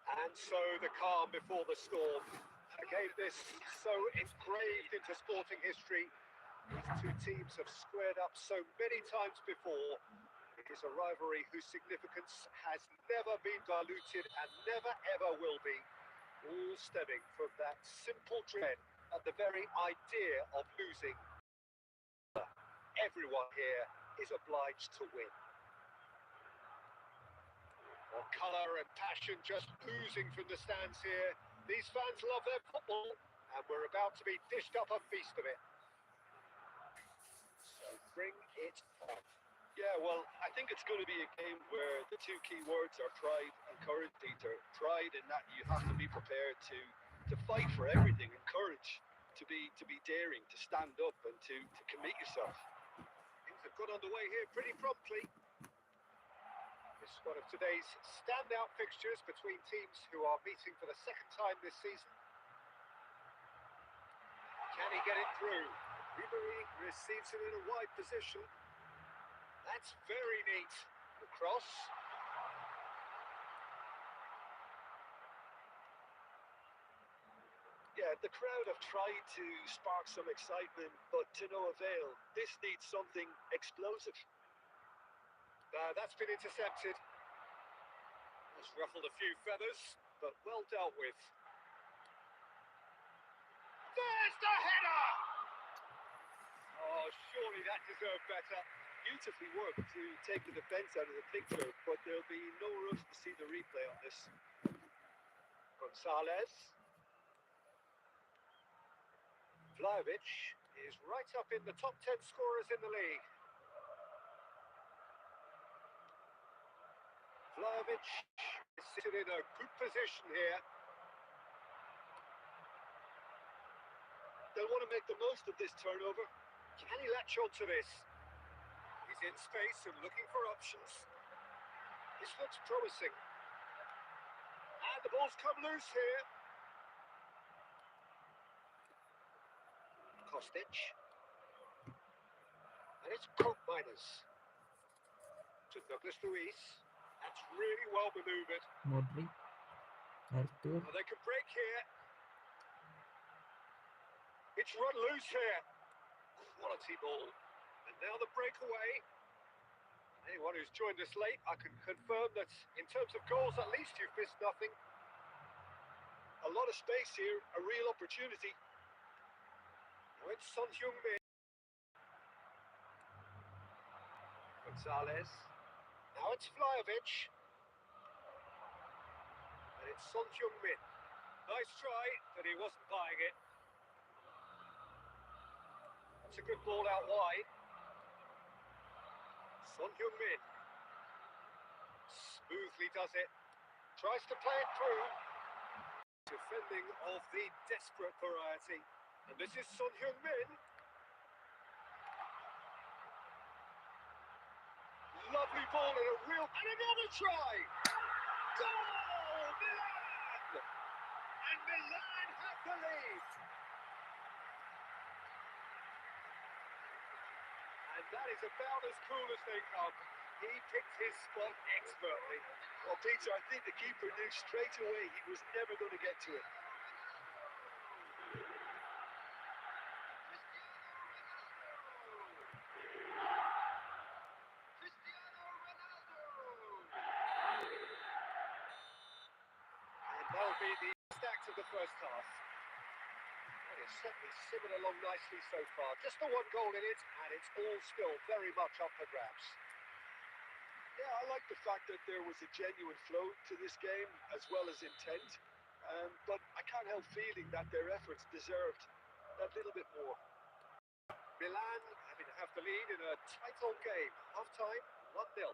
And so the calm before the storm. A game this so engraved into sporting history. These two teams have squared up so many times before. It is a rivalry whose significance has never been diluted and never ever will be. All stemming from that simple dread at the very idea of losing. Everyone here is obliged to win. Well, colour and passion just oozing from the stands here. These fans love their football, and we're about to be dished up a feast of it. So bring it on. Yeah, well, I think it's going to be a game where the two key words are pride and courage, Peter. Pride in that you have to be prepared to fight for everything, and courage to be daring, to stand up and to commit yourself. Things have got underway here pretty promptly. This is one of today's standout fixtures between teams who are meeting for the second time this season. Can he get it through? Ribery receives it in a wide position. That's very neat. The cross. Yeah, the crowd have tried to spark some excitement, but to no avail. This needs something explosive. That's been intercepted. Has ruffled a few feathers, but well dealt with. There's the header! Oh, surely that deserved better. Beautifully worked to take the defence out of the picture, but there'll be no rush to see the replay on this. Gonzalez. Vlahovic is right up in the top 10 scorers in the league. Vlahovic is sitting in a good position here. They'll want to make the most of this turnover. Can he latch on to this? He's in space and looking for options. This looks promising. And the ball's come loose here. Kostic. And it's Koopmeiners. To Douglas Luiz. That's really well manoeuvred. Modric, Arthur. Well, they can break here. It's run loose here. Quality ball. And now the breakaway. Anyone who's joined us late, I can confirm that in terms of goals, at least you've missed nothing. A lot of space here, a real opportunity. Now it's Son Heung-min. Gonzalez. Now it's Vlahovic. And it's Son Heung-min. Nice try, but he wasn't buying it. That's a good ball out wide. Son Heung-min. Smoothly does it. Tries to play it through. Defending of the desperate variety. And this is Son Heung-min. Lovely ball and a real... And another try! Goal! Milan! And Milan have the lead. And that is about as cool as they come. He picked his spot expertly. Well, Peter, I think the keeper knew straight away he was never going to get to it. That'll be the last act of the first half. And it's certainly simmered along nicely so far. Just the one goal in it, and it's all still very much up for grabs. Yeah, I like the fact that there was a genuine flow to this game, as well as intent. But I can't help feeling that their efforts deserved that little bit more. Milan having to have the lead in a tight old game. Half-time, 1-0.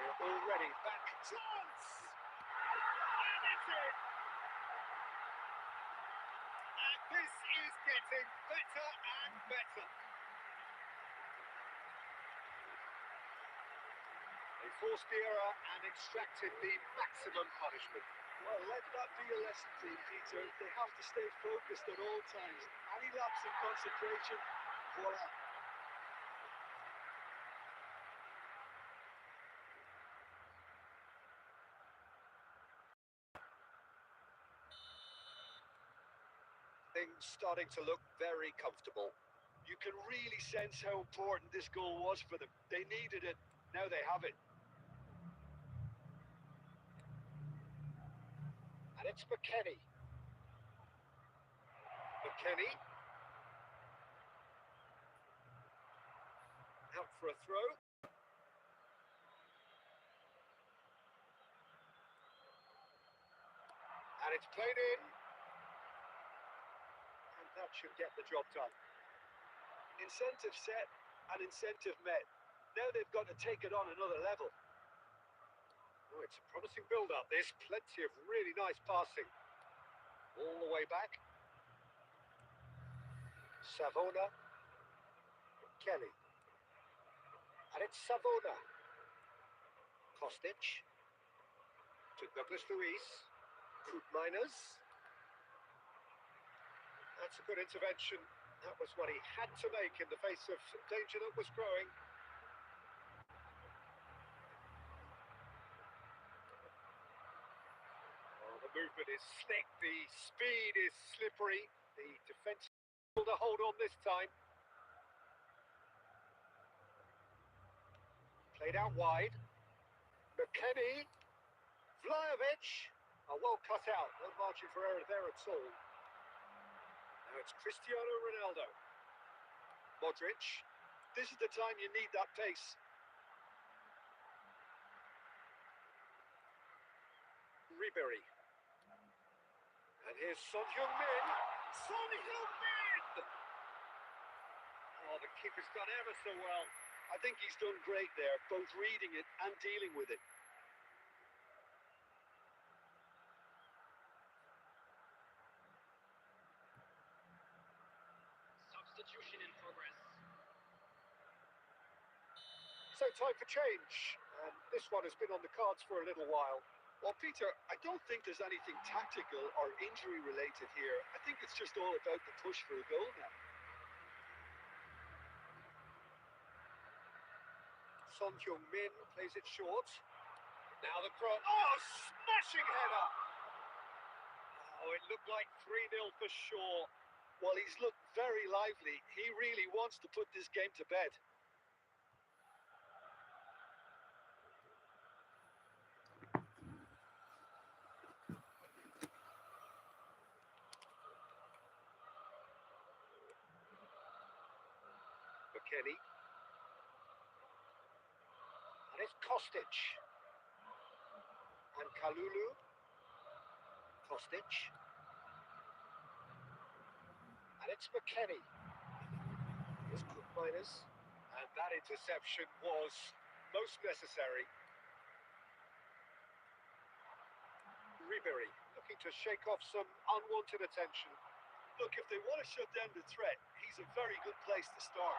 We're already back. Chance! And it's in! And this is getting better and better. They forced the error and extracted the maximum punishment. Well, let that be a lesson to you, Peter. They have to stay focused at all times. Any lapse in concentration, voila. Things starting to look very comfortable. You can really sense how important this goal was for them. They needed it. Now they have it. And it's McKennie. McKennie. Out for a throw. And it's played in. And that should get the job done. Incentive set and incentive met. Now they've got to take it on another level. Oh, it's a promising build-up. There's plenty of really nice passing. All the way back. Savona. Kelly. And it's Savona. Kostic. To Douglas Luiz. Koopmeiners. That's a good intervention. That was what he had to make in the face of danger that was growing. Oh, the movement is slick. The speed is slippery. The defence able to hold on this time. Played out wide. McKennie. Vlahovic. Oh, well cut out. No margin for error there at all. Now it's Cristiano Ronaldo. Modric. This is the time you need that pace. Ribery. And here's Son Heung-min. Son Heung-min! Oh, the keeper's done ever so well. I think he's done great there, both reading it and dealing with it. Substitution in progress. So time for change. And this one has been on the cards for a little while. Well, Peter, I don't think there's anything tactical or injury related here. I think it's just all about the push for a goal now. Son Heung-min plays it short. Now the cross. Oh, smashing header! Oh, it looked like 3-0 for sure. Well, he's looked very lively. He really wants to put this game to bed. McKennie. And it's Kostic. And Kalulu. Kostic. And it's McKennie. Here's Koopmeiners. And that interception was most necessary. Ribery looking to shake off some unwanted attention. Look, if they want to shut down the threat, he's a very good place to start.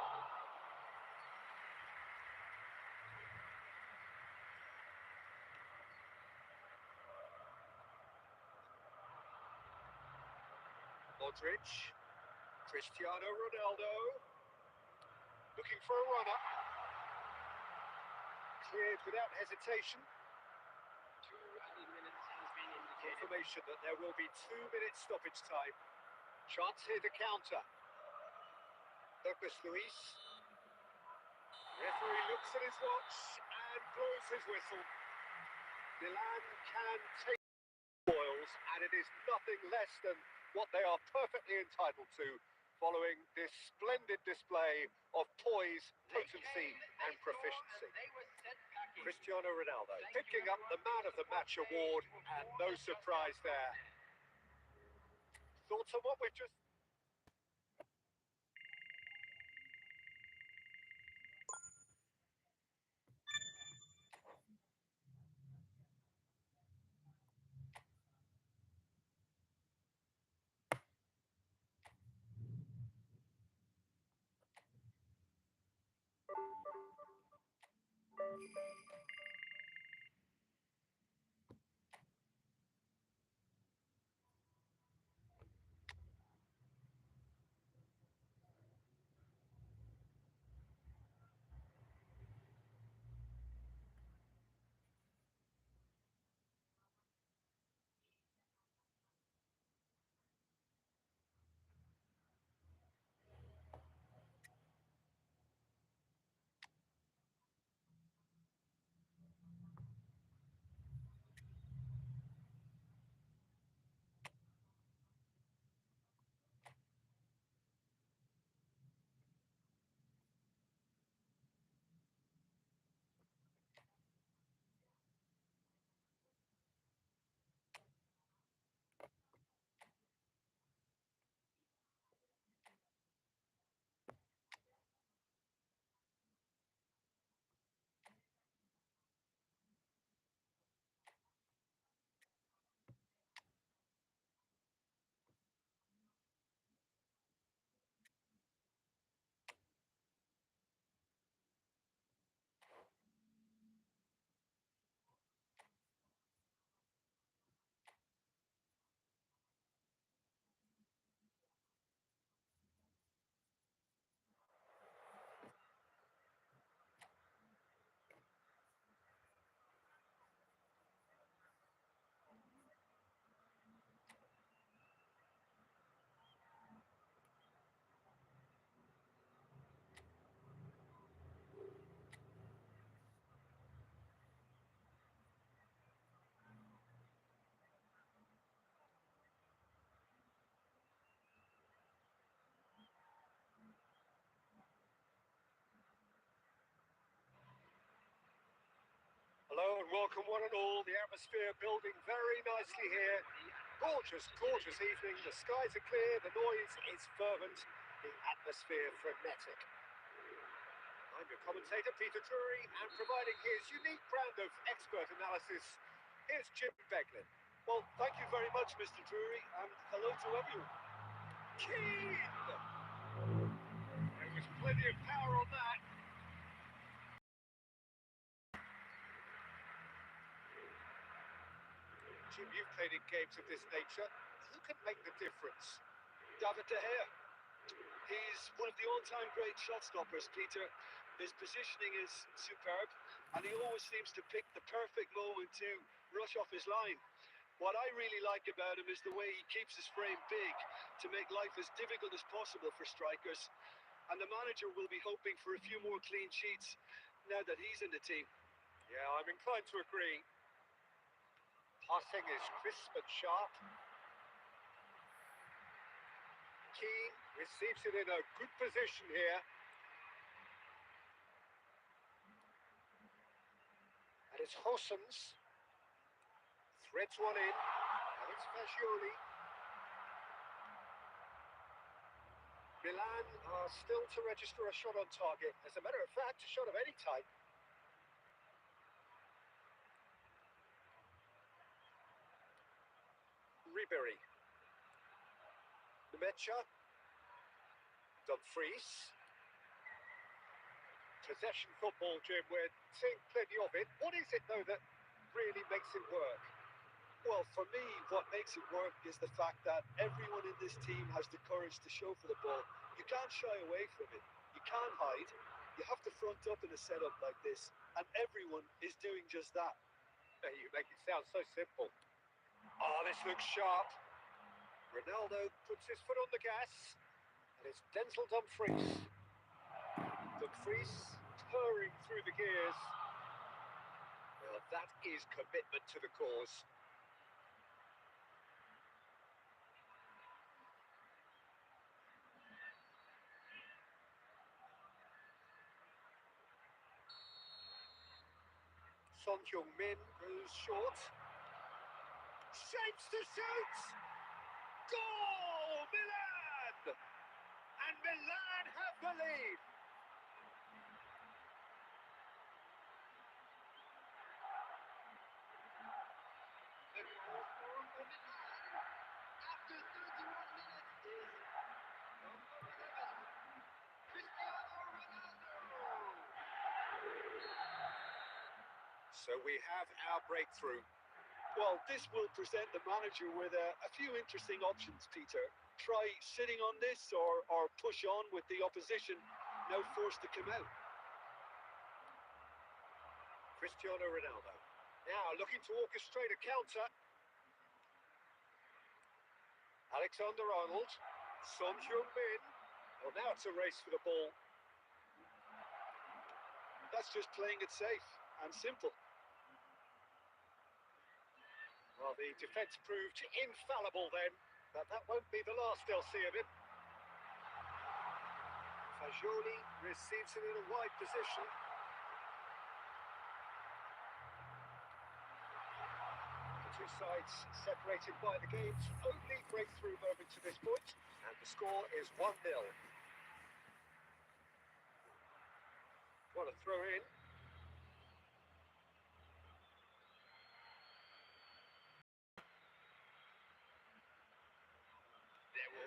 Modric. Cristiano Ronaldo. Looking for a runner. Cleared without hesitation. 2 added minutes has been indicated. Confirmation that there will be 2 minutes stoppage time. Chance here to counter. Douglas Luiz. Referee looks at his watch and blows his whistle. Milan can take spoils, and it is nothing less than what they are perfectly entitled to, following this splendid display of poise, potency, and proficiency. They were set packing. Cristiano Ronaldo picking up the Man of the Match award, and no surprise there. Thoughts on what we've just... Hello and welcome one and all. The atmosphere building very nicely here. Gorgeous, gorgeous evening. The skies are clear, the noise is fervent, the atmosphere frenetic. I'm your commentator, Peter Drury, and providing his unique brand of expert analysis, here's Jim Beglin. Well, thank you very much, Mr. Drury, and hello to everyone. Keane! There was plenty of power on that. Jim, you've played in games of this nature. Who can make the difference? David De Gea. He's one of the all-time great shot stoppers, Peter. His positioning is superb, and he always seems to pick the perfect moment to rush off his line. What I really like about him is the way he keeps his frame big to make life as difficult as possible for strikers. And the manager will be hoping for a few more clean sheets now that he's in the team. Yeah, I'm inclined to agree. Passing is crisp and sharp. Keane receives it in a good position here. And it's Hossens. Threads one in. And it's Fagioli. Milan are still to register a shot on target. As a matter of fact, a shot of any type. Ribery. Nemecha. Dumfries. Possession football, Jim. We're seeing plenty of it. What is it, though, that really makes it work? Well, for me, what makes it work is the fact that everyone in this team has the courage to show for the ball. You can't shy away from it. You can't hide. You have to front up in a setup like this, and everyone is doing just that. You make it sound so simple. Oh, this looks sharp. Ronaldo puts his foot on the gas, and it's Denzel Dumfries. Dumfries purring through the gears. Well, that is commitment to the cause. Son Heung-min goes short. Shapes to shoot! Goal! Milan! And Milan have the lead! The goal scorer for Milan after 31 minutes is number 11, Cristiano Ronaldo. So we have our breakthrough. Well, this will present the manager with a few interesting options, Peter. Try sitting on this or push on with the opposition, now forced to come out. Cristiano Ronaldo. Now looking to orchestrate a counter. Alexander-Arnold. Son Heung-min. Well, now it's a race for the ball. That's just playing it safe and simple. Well, the defence proved infallible then, but that won't be the last they'll see of him. Fagioli receives it in a wide position. The two sides separated by the game's only breakthrough moment to this point, and the score is 1-0. What a throw in.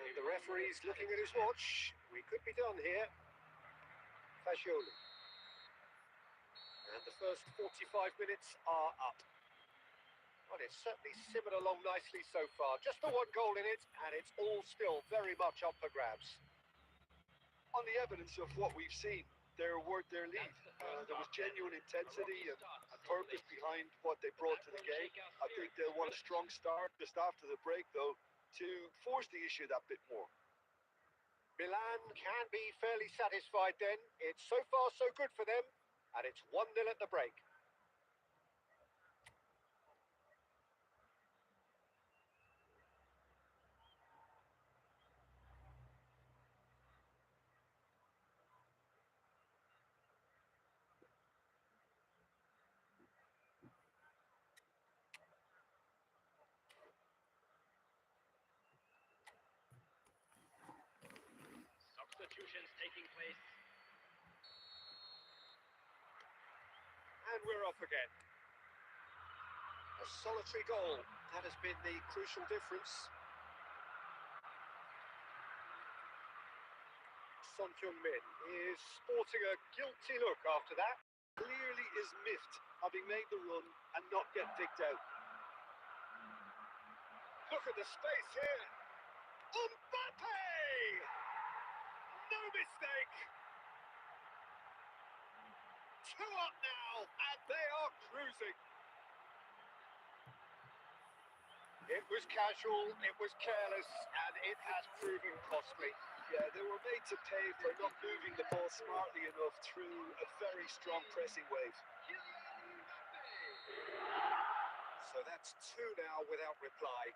And the referee's looking at his watch. We could be done here. Fagioli. And the first 45 minutes are up. Well, it's certainly simmered along nicely so far. Just the one goal in it, and it's all still very much up for grabs. On the evidence of what we've seen, they're worth their lead. There was genuine intensity and purpose behind what they brought to the game. I think they'll want a strong start just after the break, though, to force the issue that bit more. Milan can be fairly satisfied then. It's so far so good for them, and it's 1-0 at the break. substitutions taking place. And we're off again. A solitary goal. That has been the crucial difference. Son Heung-min is sporting a guilty look after that. Clearly is miffed having made the run and not get digged out. Look at the space here. Mbappe! No mistake. 2 up now, and they are cruising. It was casual, it was careless, and it has proven costly. Yeah, they were made to pay for not moving the ball smartly enough through a very strong pressing wave. So that's 2 now without reply.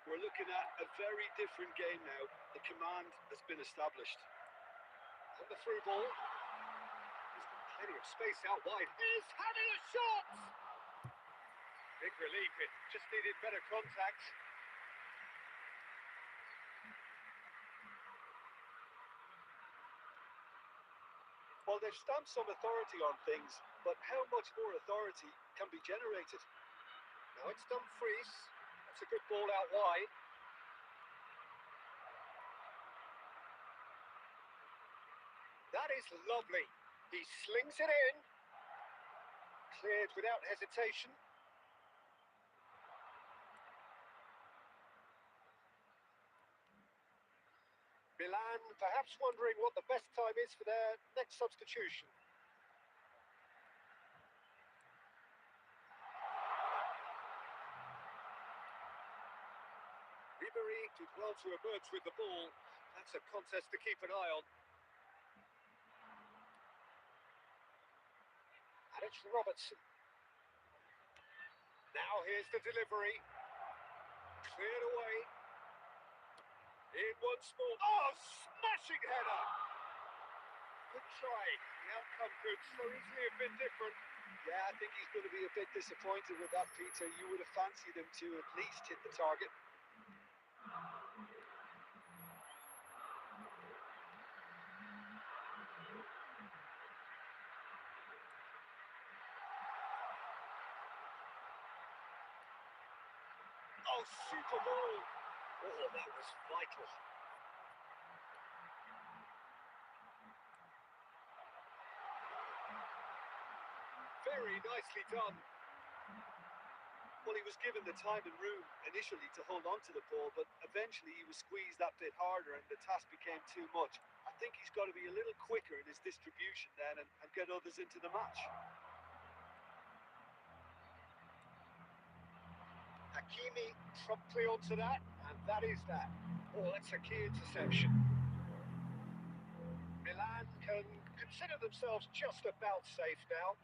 We're looking at a very different game now. The command has been established. And the through ball. There's plenty of space out wide. He's having a shot! Big relief, it just needed better contact. Well, they've stamped some authority on things, but how much more authority can be generated? Now it's Dumfries. That's a good ball out wide. That is lovely. He slings it in. Cleared without hesitation. Milan perhaps wondering what the best time is for their next substitution. Ribéry did well to emerge with the ball. That's a contest to keep an eye on. And it's Robertson. Now here's the delivery. Cleared away. In once more. Oh, smashing header! Good try. The outcome could so easily have been different. Yeah, I think he's going to be a bit disappointed with that, Peter. You would have fancied him to at least hit the target. Oh, super ball! Oh, that was vital. Very nicely done. Well, he was given the time and room initially to hold on to the ball, but eventually he was squeezed that bit harder and the task became too much. I think he's got to be a little quicker in his distribution then and get others into the match. Hakimi promptly onto that, and that is that. Oh, that's a key interception. Milan can consider themselves just about safe now.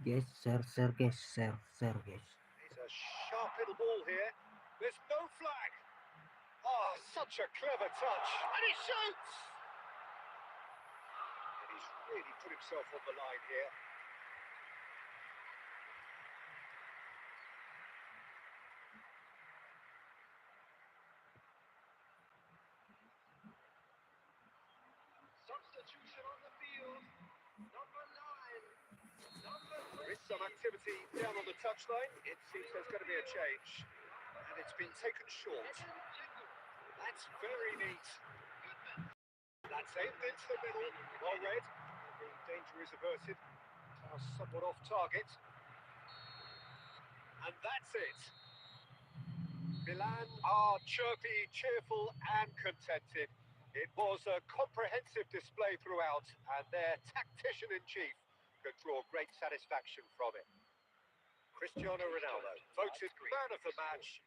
Guys, share guys, share guys. It's a sharp little ball here. There's no flag. Oh, such a clever touch. And he shoots! And he's really put himself on the line here. Substitution on the field. Number 9. There is some activity down on the touchline. It seems there's going to be a change. And it's been taken short. That's very neat. That's aimed into the middle. Well read. The danger is averted. Now somewhat off target. And that's it. Milan are chirpy, cheerful and contented. It was a comprehensive display throughout, and their tactician-in-chief could draw great satisfaction from it. Cristiano Ronaldo, voted man of the match.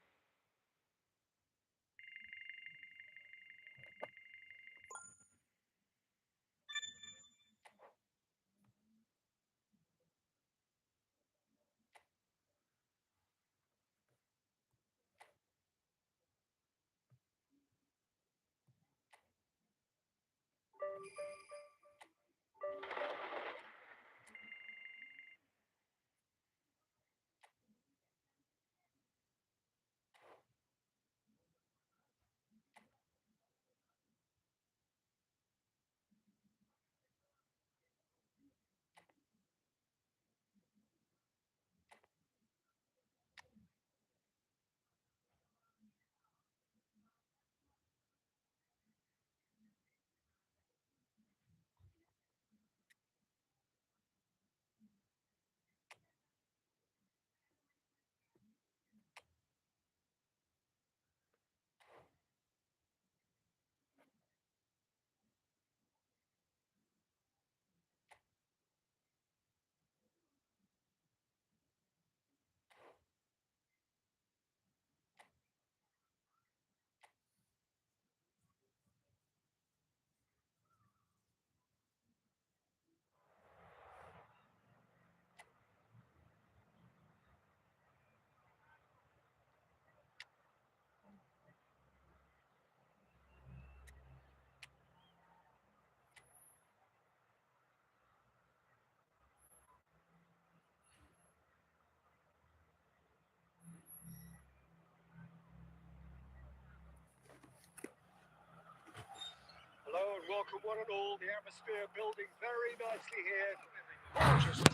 welcome one and all. The atmosphere building very nicely here.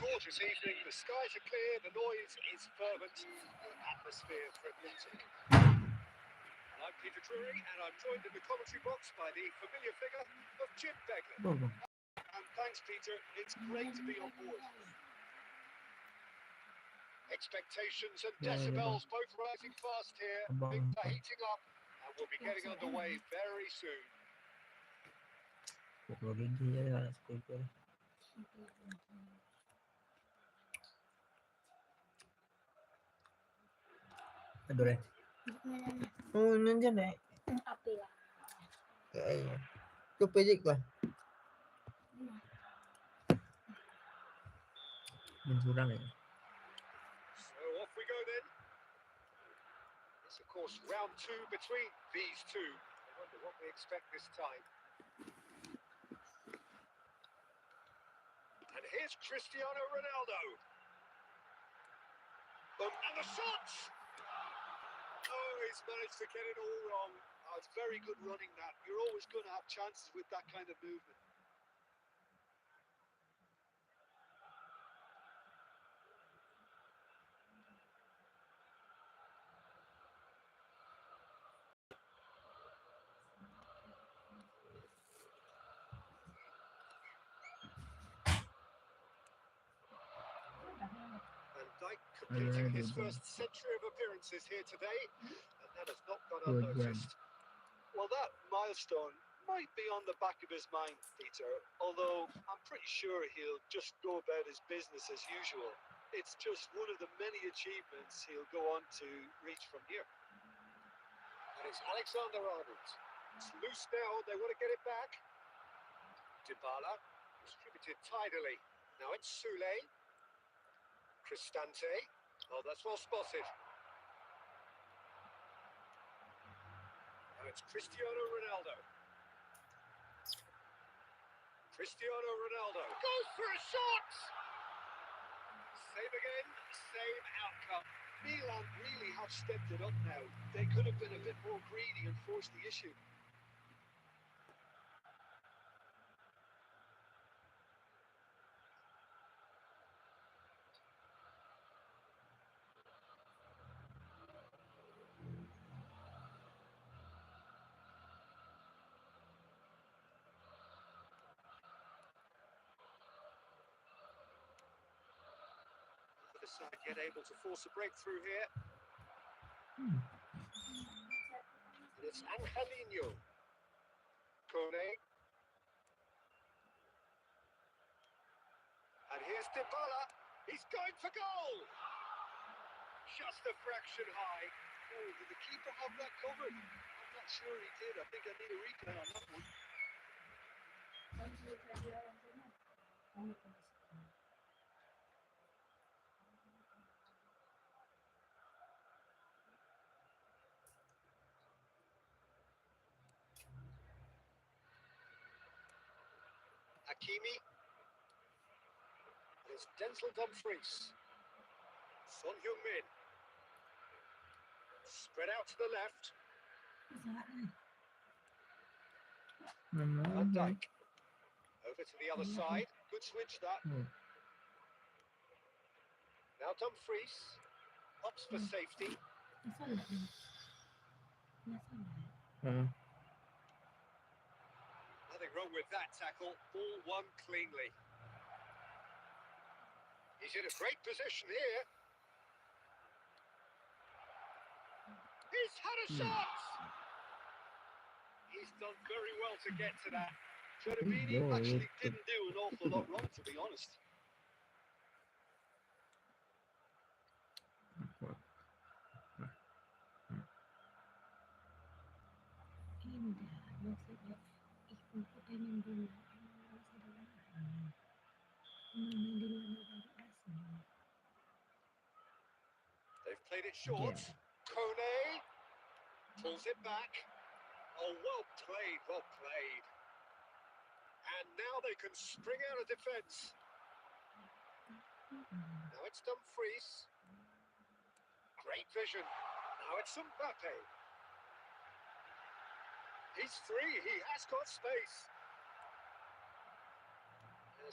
Gorgeous evening. The skies are clear. The noise is fervent. The atmosphere frenetic. I'm Peter Drury, and I'm joined in the commentary box by the familiar figure of Jim Beglin. Boom. And thanks, Peter. It's great to be on board. Expectations and Yeah, decibels both rising fast here. Things are heating up, and we'll be getting underway very soon. Pukul gigi ya lah speaker. Aduh deh. Oh, nandiyan eh. Apa ya? Kayaknya. Kepejik lah. Mensurang ya. So off we go then. It's of course round 2 between these two. I wonder what we expect this time. And here's Cristiano Ronaldo. Boom, and the shots! Oh, he's managed to get it all wrong. Oh, it's very good running that. You're always going to have chances with that kind of movement. Van Dijk completing his first century of appearances here today, and that has not gone unnoticed. Well, that milestone might be on the back of his mind, Peter, although I'm pretty sure he'll just go about his business as usual. It's just one of the many achievements he'll go on to reach from here. And it's Alexander-Arnold. It's loose now, they want to get it back. Dybala, distributed tidily. Now it's Sule. Cristante. Oh, that's well spotted. Now it's Cristiano Ronaldo. Cristiano Ronaldo goes for a shot! Same again, same outcome. Milan really have stepped it up now. They could have been a bit more greedy and forced the issue. The side yet able to force a breakthrough here. And it's Angelino. Kone. And here's Dybala. He's going for goal. Just a fraction high. Oh, did the keeper have that covered? I'm not sure he did. I think I need a replay on that one. Hakimi. There's Denzel Dumfries. Son Heung-min. Spread out to the left. Van Dijk. Over to the other side. Good switch that. Now Dumfries. Opts for safety. Nothing wrong with that tackle. Ball won cleanly. He's in a great position here. He's had a shot! He's done very well to get to that. Cherubini actually didn't do an awful lot wrong, to be honest. They've played it short. Kone pulls it back. Oh, well played, well played. And now they can spring out of defence. Now it's Dumfries. Great vision. Now it's Mbappe. He's free, he has got space.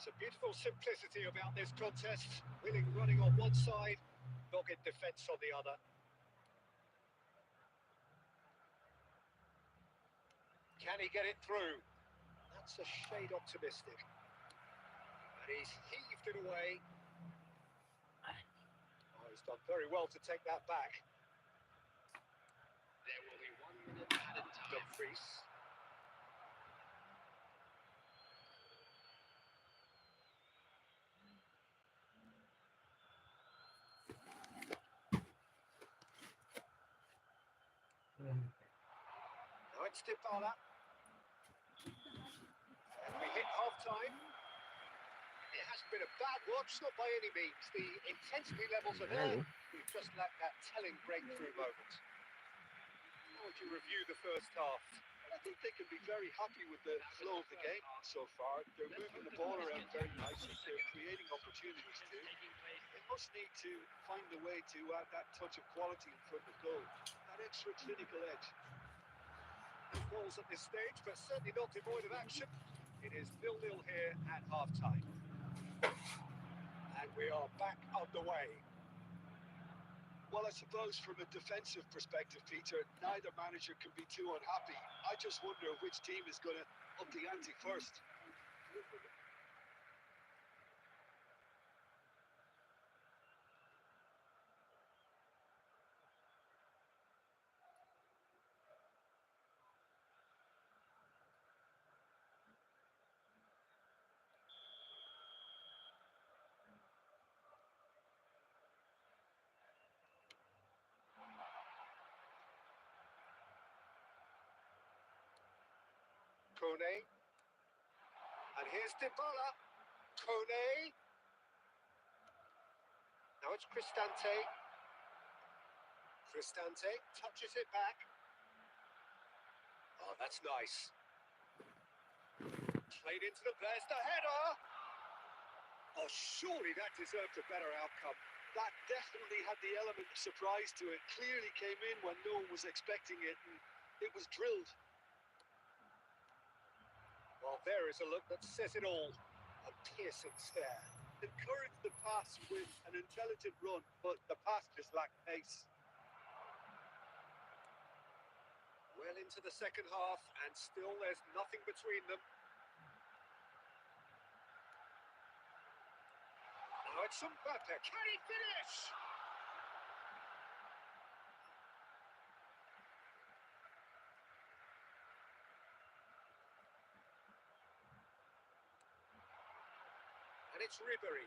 There's a beautiful simplicity about this contest. Willing running on one side, dogged defence on the other. Can he get it through? That's a shade optimistic. And he's heaved it away. Oh, he's done very well to take that back. There will be 1 minute added time. Dumfries. Now it's Dybala. And we hit half-time. It hasn't been a bad watch, not by any means. The intensity levels are there. We've just lacked that telling breakthrough moment. How would you review the first half? I think they can be very happy with the flow of the game so far. They're moving the ball around very nicely. They're creating opportunities too. They must need to find a way to add that touch of quality in front of goal, that extra clinical edge. No balls at this stage, but certainly not devoid of action. It is 0-0 here at half-time. And we are back underway. Well, I suppose from a defensive perspective, Peter, neither manager can be too unhappy. I just wonder which team is going to up the ante first. Kone. And here's Dybala. Kone. Now it's Cristante. Cristante touches it back. Oh, that's nice. Played into the... There's the header! Oh, surely that deserved a better outcome. That definitely had the element of surprise to it. Clearly came in when no one was expecting it, and it was drilled. Well, there is a look that says it all. A piercing stare. Encouraged the pass with an intelligent run, but the pass just lacked pace. Well into the second half, and still there's nothing between them. Now it's Mbappe. Can he finish? And it's Ribéry.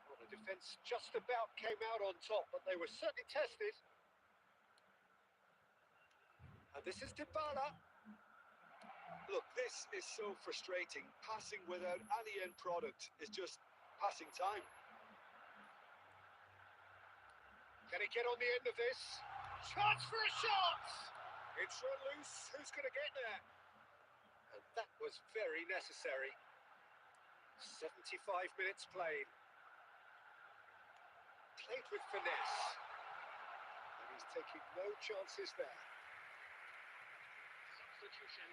Well, the defence just about came out on top, but they were certainly tested. And this is Dybala. Look, this is so frustrating. Passing without any end product is just passing time. Can he get on the end of this? Chance for a shot! It's run loose. Who's going to get there? And that was very necessary. 75 minutes played. Played with finesse. And he's taking no chances there. Substitution.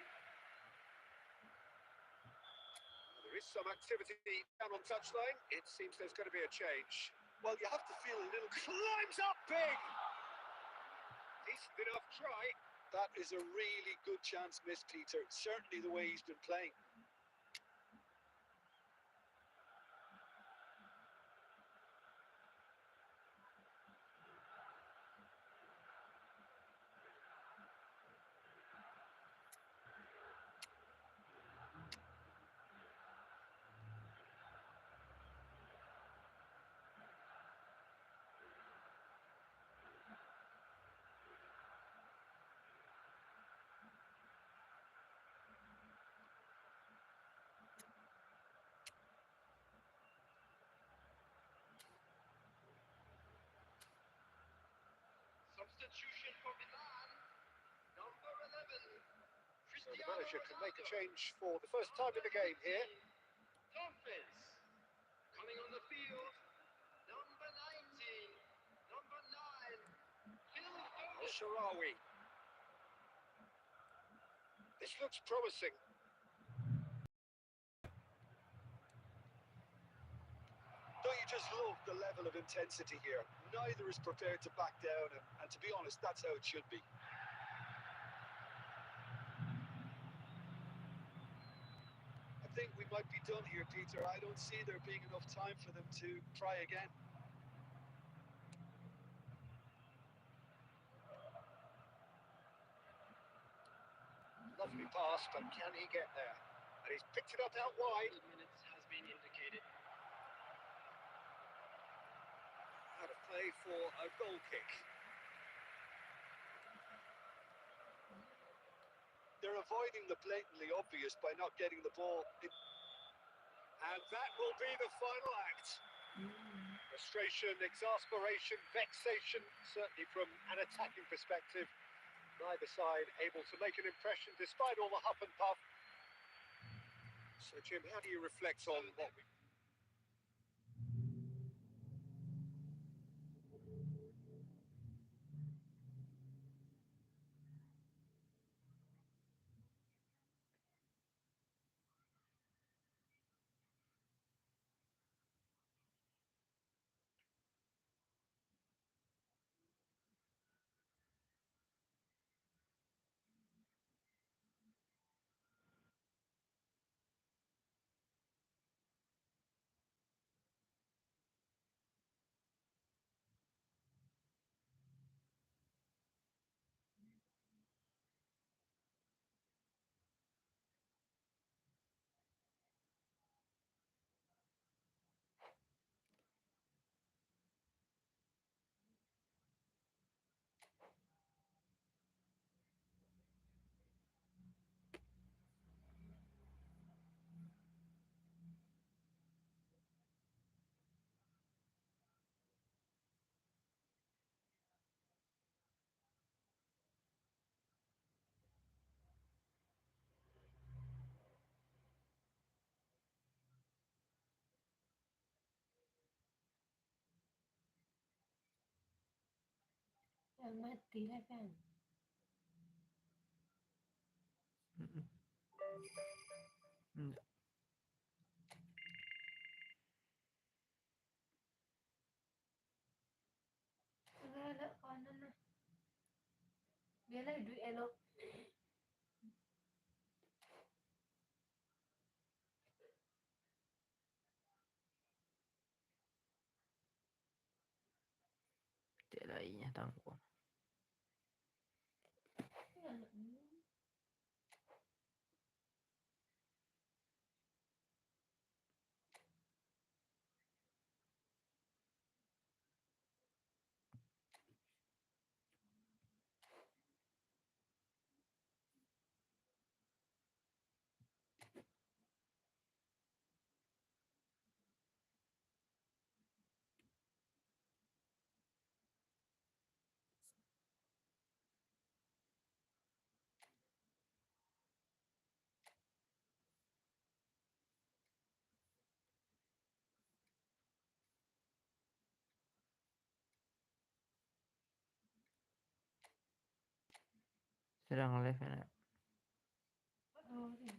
There is some activity down on touchline. It seems there's going to be a change. Well, you have to feel a little... Climbs up big! Decent enough try. That is a really good chance missed, Peter. Certainly the way he's been playing. Substitution for Milan. Number 11. So the manager can make a change for the first time in the game here. Dumfries. Coming on the field. Number 19. Number 9. Phil Foden. Al-Sharawi. This looks promising. Don't you just love the level of intensity here? Neither is prepared to back down, and to be honest, that's how it should be. I think we might be done here, Peter. I don't see there being enough time for them to try again. Lovely pass, but can he get there? And he's picked it up out wide. Minutes has been indicated. Out of play for a goal kick. They're avoiding the blatantly obvious by not getting the ball. And that will be the final act. Frustration, exasperation, vexation, certainly from an attacking perspective. Neither side able to make an impression despite all the huff and puff. So, Jim, how do you reflect on what we... Yang mati lah kan. Enggak. Ada kanan lah. Biarlah duit elok. Tiada lainnya tanggung. Sedang live ya. Oh, dia.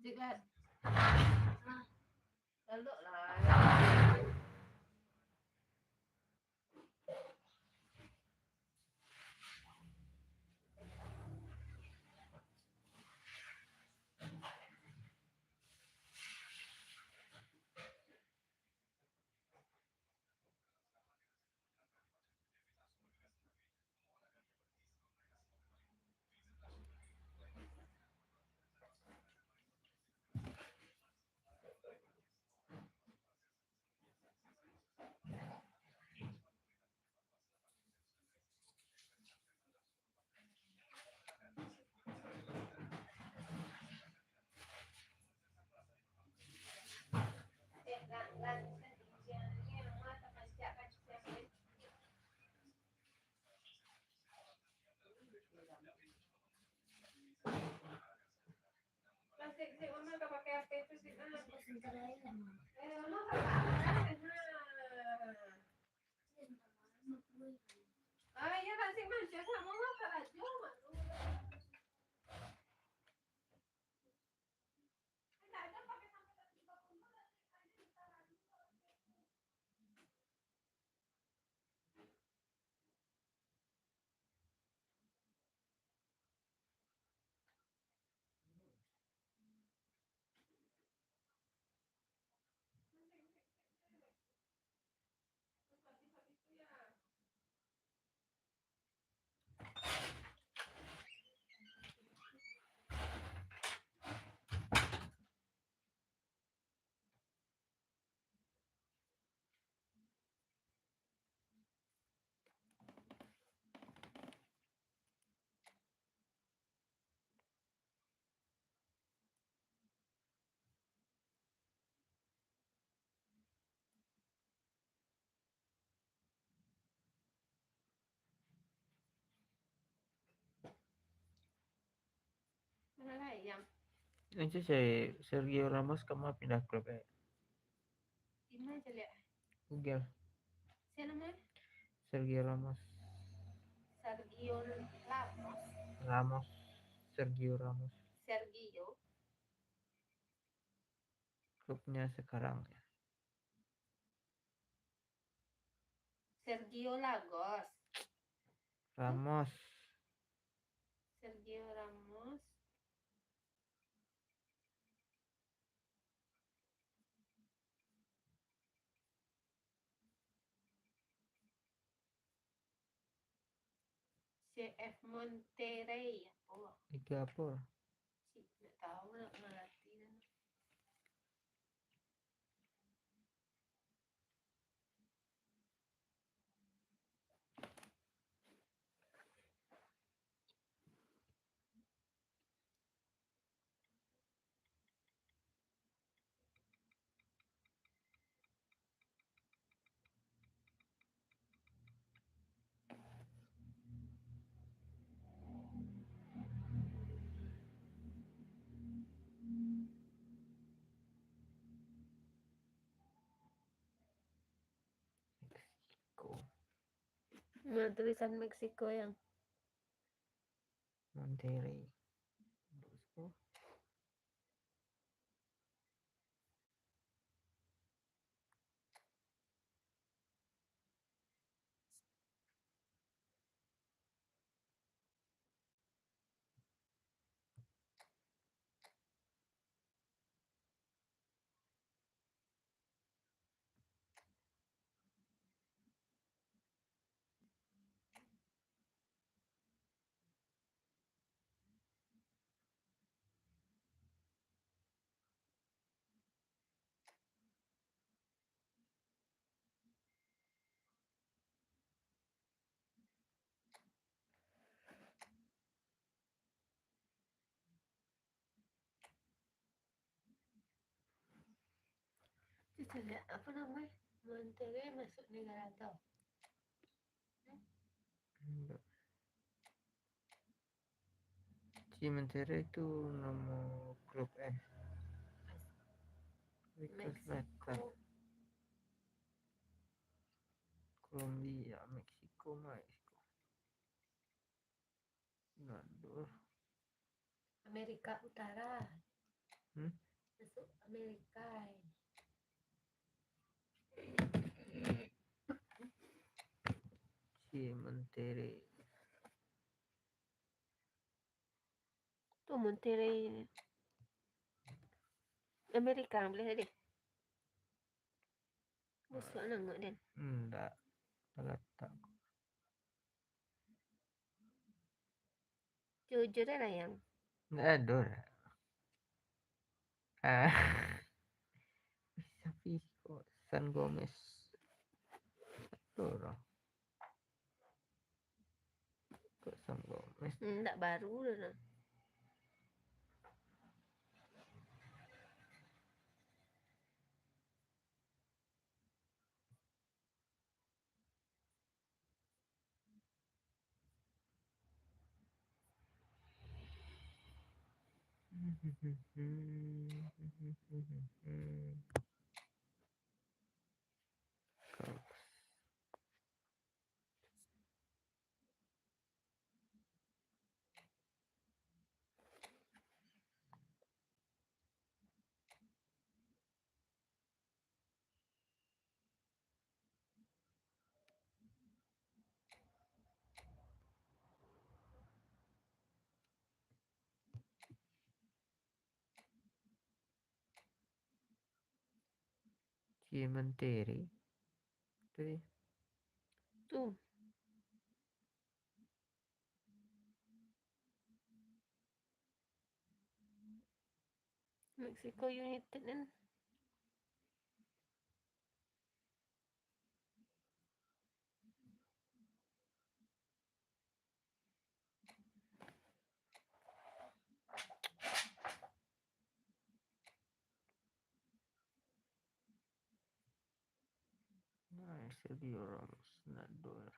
Jilat. Lalu lah. Ah, ya tak sih mas, ya kamu mau tak aja mak. Mana lah yang Itu saya Sergio Ramos kemana pindah klub ya? ini aja lihat. Google Siapa namanya? Sergio Ramos. Sergio Ramos. Ramos. Sergio Ramos. Sergio. Klubnya sekarang ya. Sergio Lagos. Ramos. Sergio Ramos. CF Monterrey apa? Singapura. Sih, nggak tahu nak ngerti dah. Meksiko. Nah, tulisan Meksiko yang Monterrey. Bosco. Kita lihat apa nama? Monterrey masuk negara tau. Enggak. Si Monterrey itu nama klub Amerika Selatan, Mexico. Colombia, Meksiko. Aduh. Amerika Utara. Hmm? Masuk Amerika. Si Monterrey. Tu Monterrey. Amerika boleh tadi. Masuk nengok dia. Enggak. Tak. Jujur lah yang. Enggak ada lah. Tapi kok San Gomez. Ada orang. Kok San Gomez. Tak baru dah. Si Monterrey. Tadi. Tu. Mexico United kan. Sergio Ramos. Nador.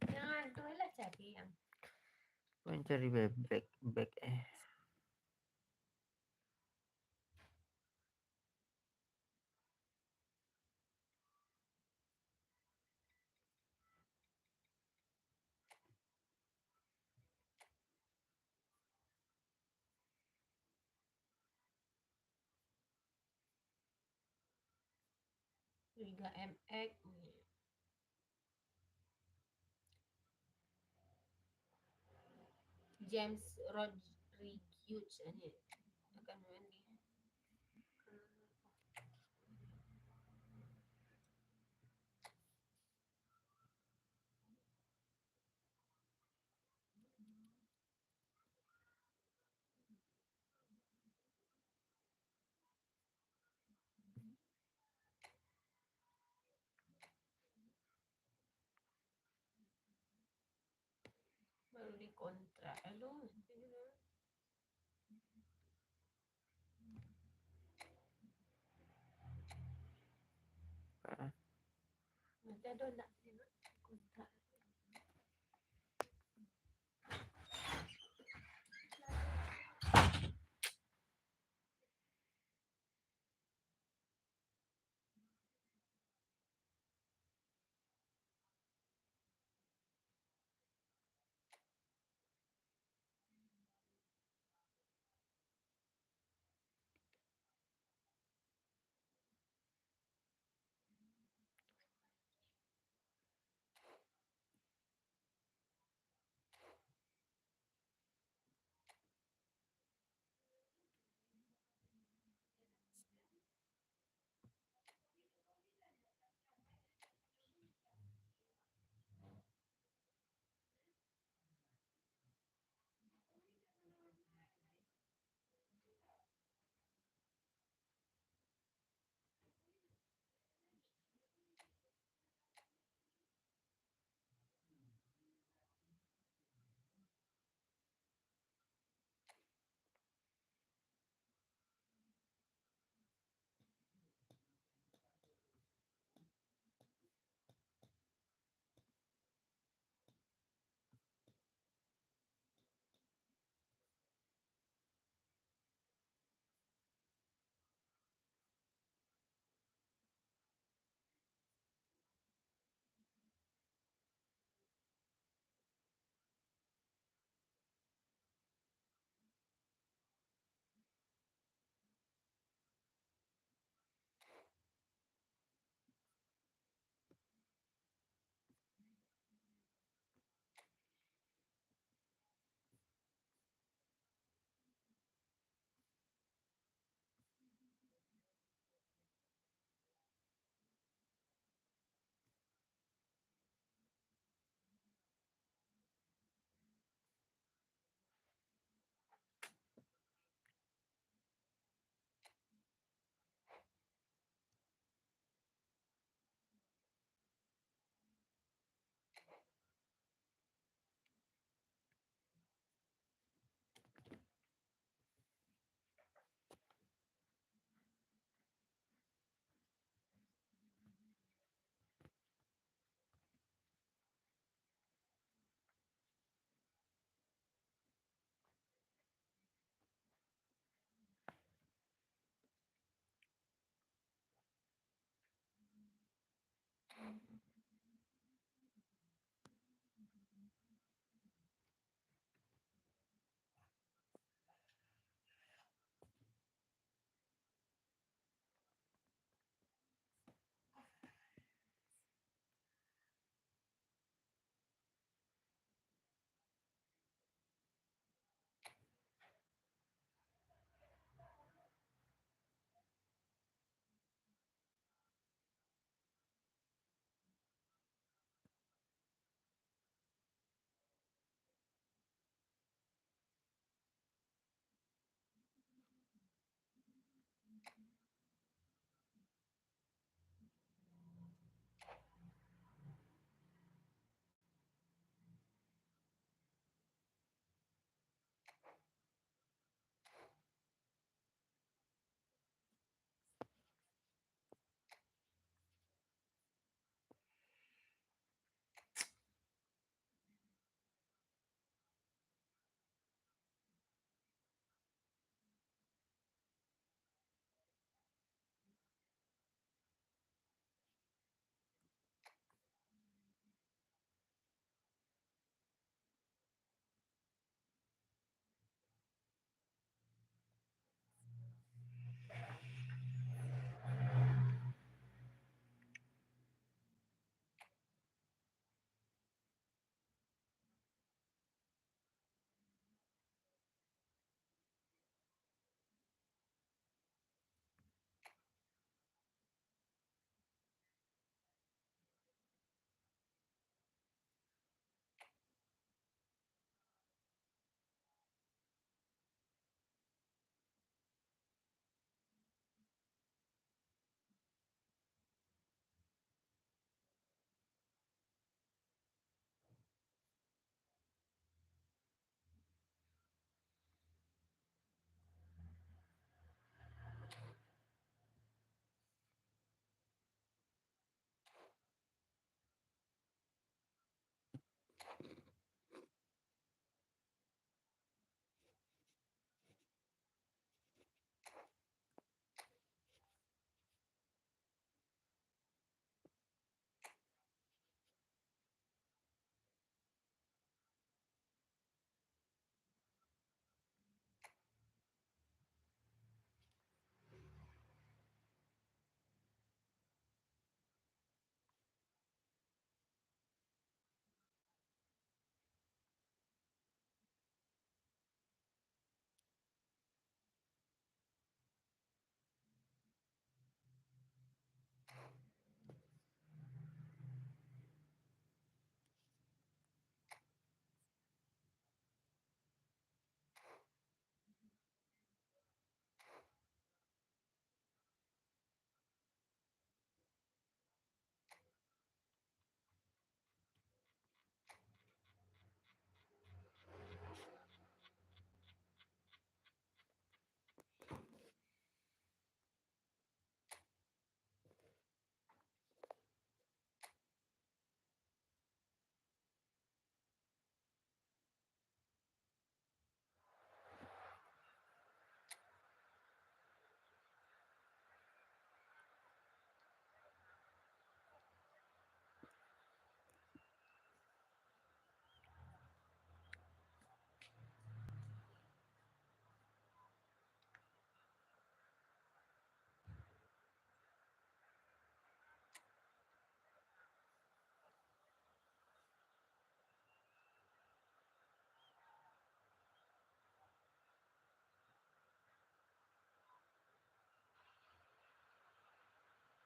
Jangan tu lah cari yang. Kau cari back. Liga MX. James Rodriguez ni akan main di baru dikontrak lu. Nanti ada nak kontrak.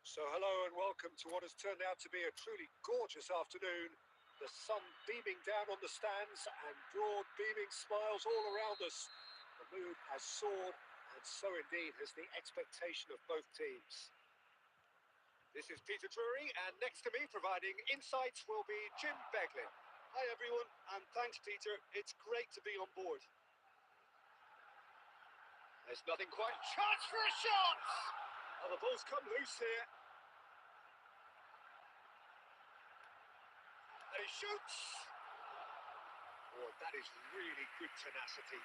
So hello and welcome to what has turned out to be a truly gorgeous afternoon. The sun beaming down on the stands and broad beaming smiles all around us. The mood has soared, and so indeed has the expectation of both teams. This is Peter Drury, and next to me providing insights will be Jim Beglin. Hi everyone, and thanks Peter. It's great to be on board. There's nothing quite. Chance for a shot! Oh, the ball's come loose here. And he shoots! Oh, that is really good tenacity.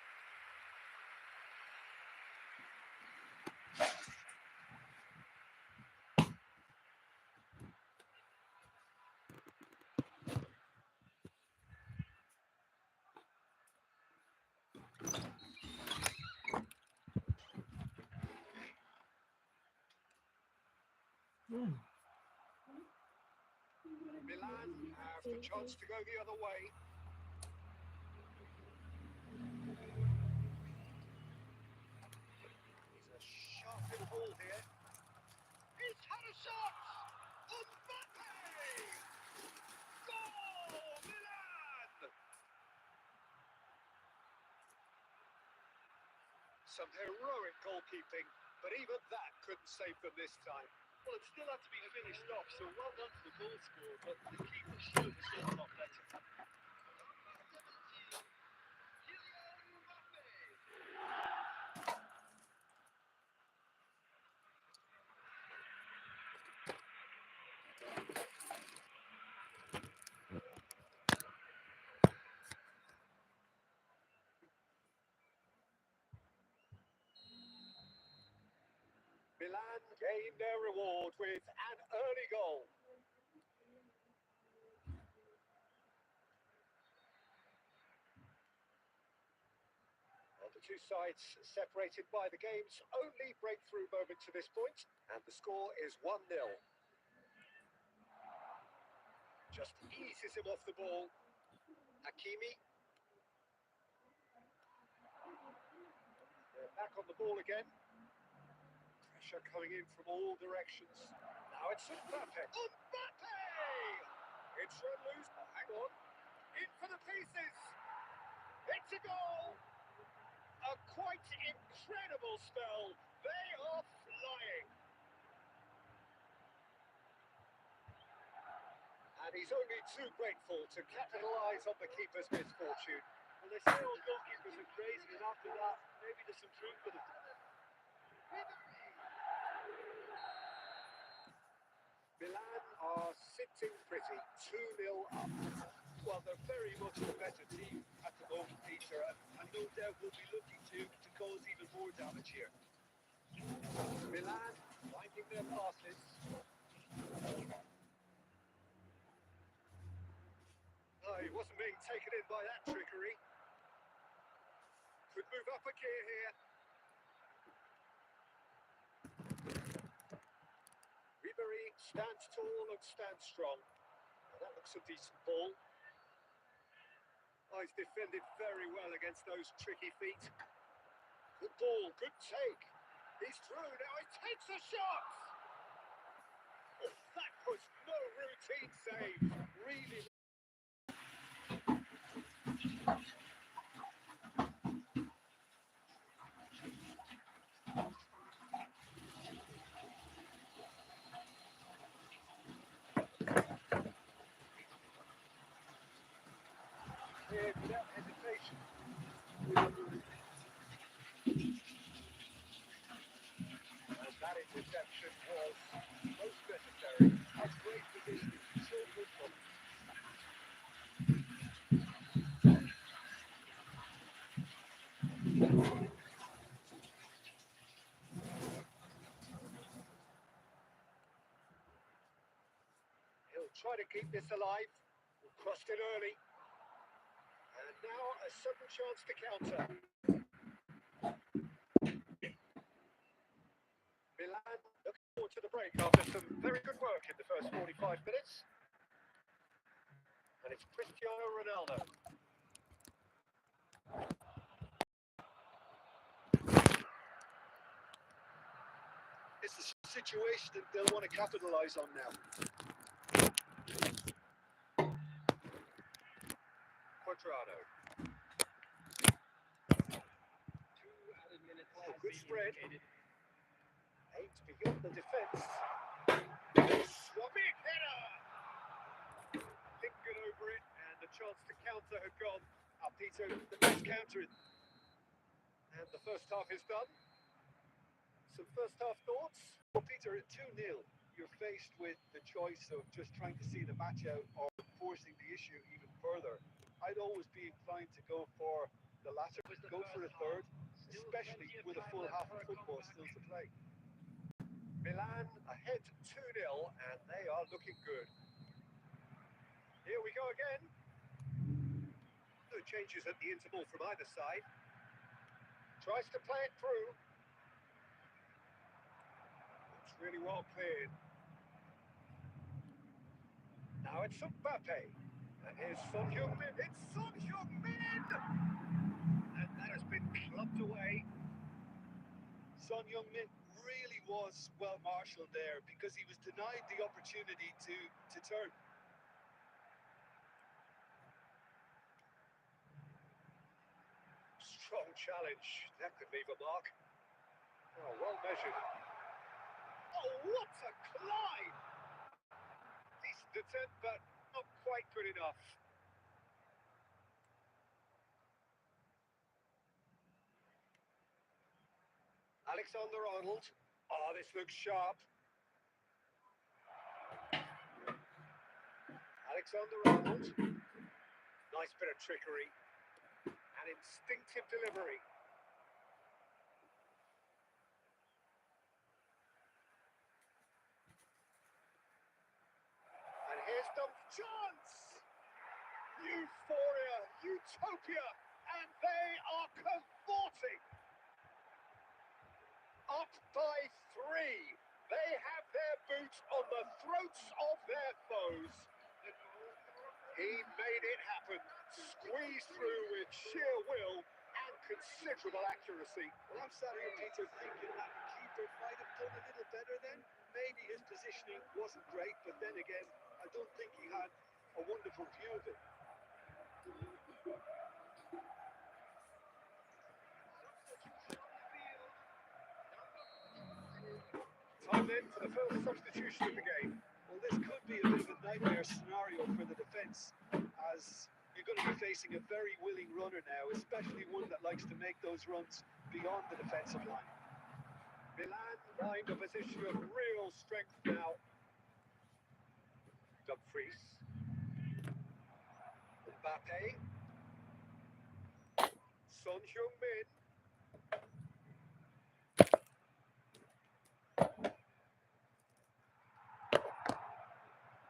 Milan have the chance to go the other way. He's a sharp little ball here. He's had a shot! Mbappe! Goal! Milan! Some heroic goalkeeping, but even that couldn't save them this time. Well, it still had to be finished off, so well done to the goal scorer, but the keeper should have done a lot better. Milan gain their reward with an early goal. Well, the two sides separated by the game's only breakthrough moment to this point, and the score is 1-0. Just eases him off the ball. Hakimi. They're back on the ball again. Pressure coming in from all directions. Now it's Mbappe. Mbappe! It's run loose. Oh, hang on. In for the pieces. It's a goal. A quite incredible spell. They are flying. And he's only too grateful to capitalise on the keeper's misfortune. Well, they say all goalkeepers are crazy, and after that, maybe there's some truth with it. Milan are sitting pretty, 2-0 up. Well, they're very much the better team at the moment, Peter, and no doubt will be looking to cause even more damage here. Milan finding their passes. Oh, he wasn't being taken in by that trickery. Could move up a gear here. Ribery stands tall and stands strong. Well, that looks a decent ball. Oh, he's defended very well against those tricky feet. Good ball, good take. He's through, now he takes a shot! Oh, that was no routine save. Really. Cleared without hesitation. And that interception was most necessary. That's great positioning. So good for them. He'll try to keep this alive. Crossed it early. And now a sudden chance to counter. Milan looking forward to the break after some very good work in the first 45 minutes. And it's Cristiano Ronaldo. It's the situation that they'll want to capitalise on now. Quadrado. Oh, Good spread. Aims beyond the defence. Big header! Lingered over it, and the chance to counter had gone. Peter, the best counter. And the first half is done. Some first half thoughts? Well, Peter, at 2-0, you're faced with the choice of just trying to see the match out or forcing the issue even further. I'd always be inclined to go for the latter, go for a third, especially with a full half of football still to play. Milan ahead 2-0, and they are looking good. Here we go again. No changes at the interval from either side. Tries to play it through. It's really well cleared. Now it's Mbappe. And here's Son Heung-min. It's Son Heung-min! And that has been clubbed away. Son Heung-min really was well marshalled there because he was denied the opportunity to turn. Strong challenge. That could leave a mark. Oh, well measured. Oh, what a climb! Decent attempt, but not quite good enough. Alexander-Arnold. Oh, this looks sharp. Alexander-Arnold. Nice bit of trickery. An instinctive delivery. And here's the chance! Euphoria, utopia, and they are cavorting. Up by 3. They have their boots on the throats of their foes. He made it happen. Squeezed through with sheer will and considerable accuracy. Well, I'm sat here, Peter, thinking that the keeper might have done a little better then. Maybe his positioning wasn't great, but then again, I don't think he had a wonderful view of it. Time then for the first substitution of the game. Well, this could be a bit of a nightmare scenario for the defence, as you're going to be facing a very willing runner now, especially one that likes to make those runs beyond the defensive line. Milan find a position of real strength now. Dumfries. Mbappe. Son Heung-min.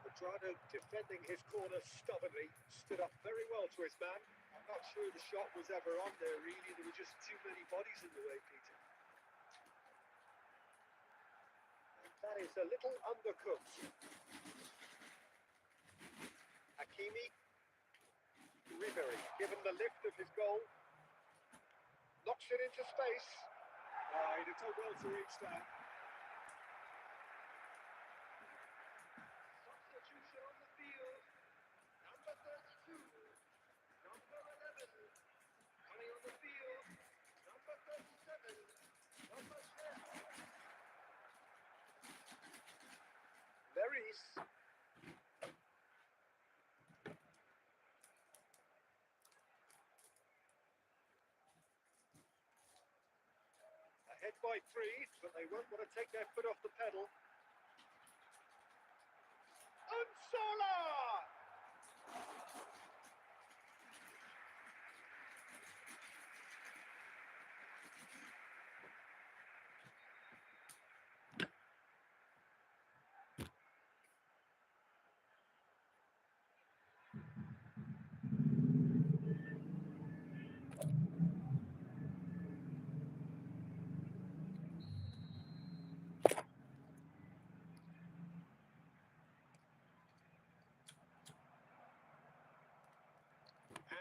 Quadrado defending his corner stubbornly. Stood up very well to his man. I'm not sure the shot was ever on there, really. There were just too many bodies in the way, Peter. That is a little undercooked. Hakimi. Ribery, given the lift of his goal. Knocks it into space. Right, it took well to reach that. Substitution on the field. Number 32. Number 11. Coming on the field. Number 37. Number 12. Leris. Ahead by 3, but they won't want to take their foot off the pedal. Unsola!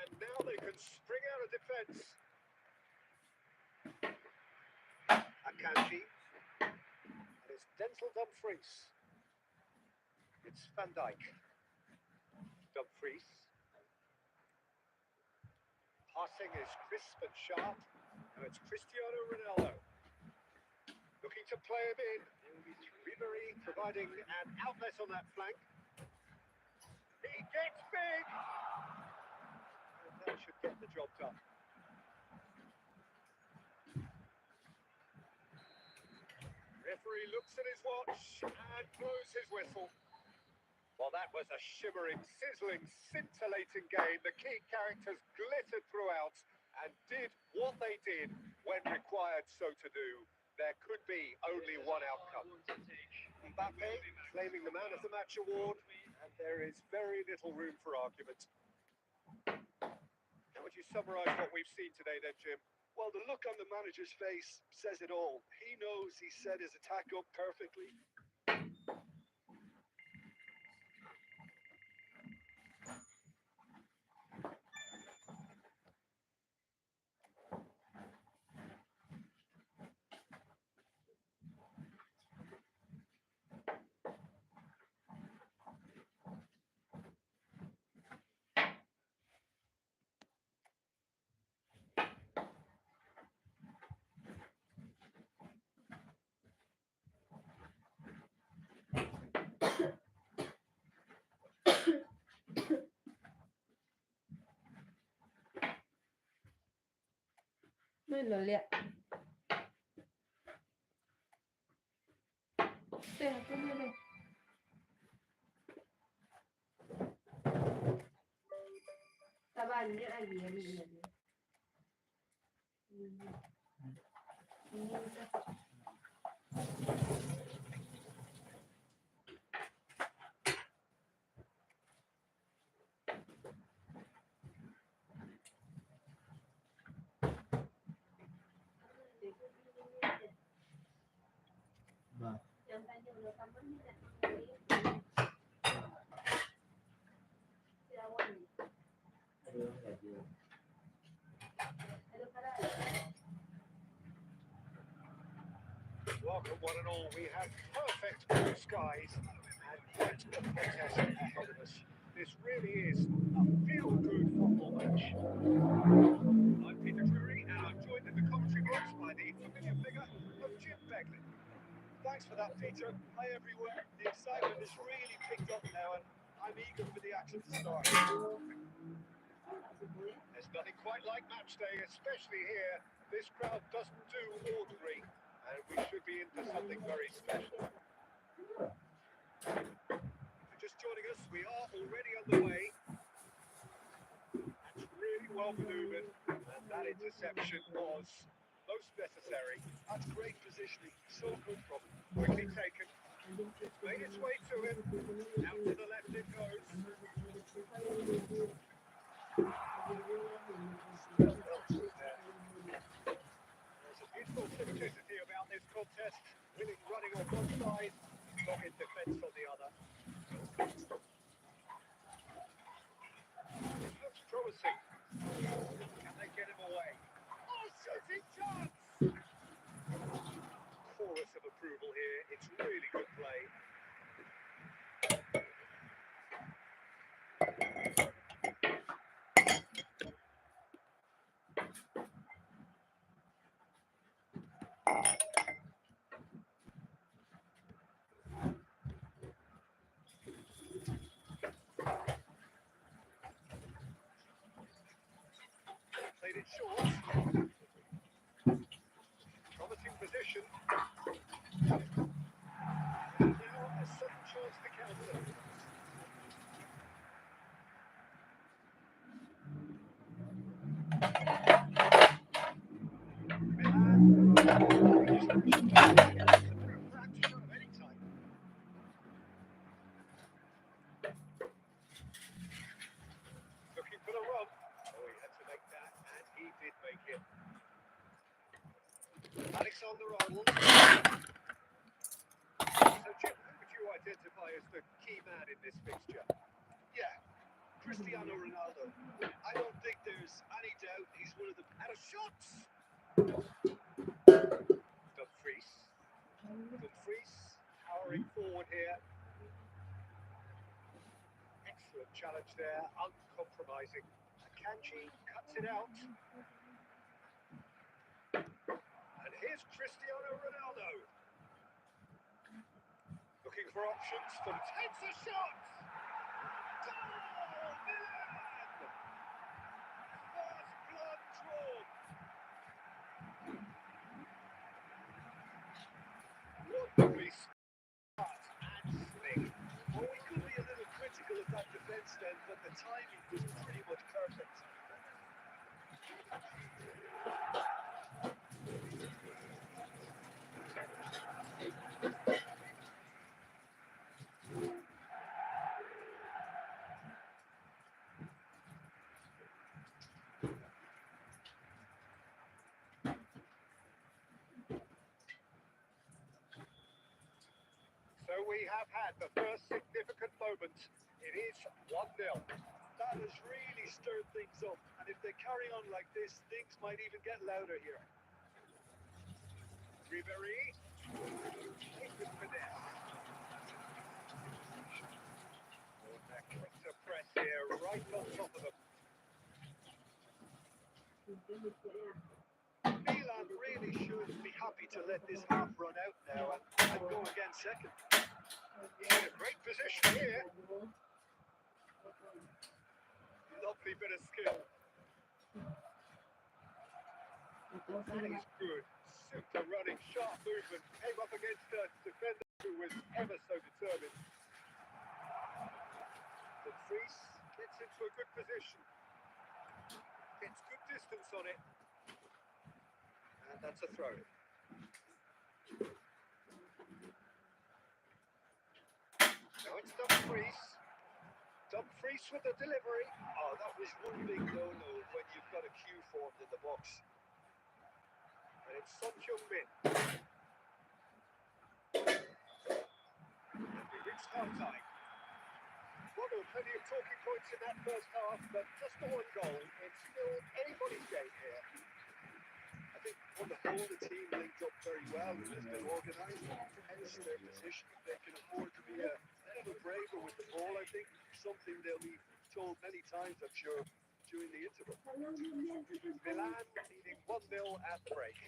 And now they can spring out of defence. Akanji. It's Denzel Dumfries. It's Van Dijk. Dumfries. Passing is crisp and sharp. Now it's Cristiano Ronaldo. Looking to play him in. Ribery providing an outlet on that flank. He gets big. And that should get the job done. Referee looks at his watch and blows his whistle. Well, that was a shimmering, sizzling, scintillating game. The key characters glittered throughout and did what they did when required so to do. There could be only one outcome. Mbappe claiming the Man of the Match award, and there is very little room for argument. How would you summarise what we've seen today then, Jim? Well, the look on the manager's face says it all. He knows he set his attack up perfectly. Mới là liệt. Đây là cái như này. Ta ba những ai gì mình nhận. Vâng. Yang tadi udah tambah ni nak. Silawan. Aduh, nggak jelas. Ada para. Welcome one and all. We have perfect blue skies and yet a contest ahead of us. This really is a feel-good football match. I'm Peter Drury and I'm joined in the commentary box by the familiar figure of Jim Begley. Thanks for that, Peter. Hi, everyone. The excitement has really picked up now, and I'm eager for the action to start. There's nothing quite like match day, especially here. This crowd doesn't do ordinary, and we should be in for something very special. If you're just joining us, we are already underway. That's really well manoeuvred, and that interception was most necessary. That's great positioning. So good from him. Quickly taken. It's made its way to him. Out to the left it goes. There's a beautiful simplicity about this contest. Winning running on one side, dogged defence on the other. It looks promising. Can they get him away? Oh, shooting chance! Chorus of approval here. It's really good play. Played it short. Promising position. And now a sudden chance to counter. Looking for the run. Oh, he had to make that, and he did make it. Alexander-Arnold. So, Jim, who would you identify as the key man in this fixture? Yeah, Cristiano Ronaldo. I don't think there's any doubt he's one of the And a shot! Dumfries. Dumfries. powering forward here. Excellent challenge there, uncompromising. Akanji cuts it out. And here's Cristiano Ronaldo. Looking for options, takes a shot! Goal! Milan! First blood drawn. What we start and sling. Well, we could be a little critical of that defence then, but the timing was pretty much perfect. So we have had the first significant moment. It is 1-0. That has really stirred things up, and if they carry on like this, things might even get louder here. Ribéry. Take with finesse. Oh, they're quick to press here, right on top of them. Milan really should be happy to let this half run out now and go again second. He's in a great position here. Lovely bit of skill. That is good. Super running, sharp movement. Came up against a defender who was ever so determined. The Vries gets into a good position. Gets good distance on it. And that's a throw. Now it's Dumfries. Dumfries with the delivery. Oh, that was one big no-no when you've got a queue formed in the box. And it's Son Heung-min. And we reached half-time. Well, there were plenty of talking points in that first half, but just the one goal. It's still anybody's game here. I think on the whole, the team linked up very well. It's been organised, hence their position. They can afford to be a little braver with the ball, I think. Something they'll be told many times, I'm sure, during the interval. Milan leading 1-0 at the break.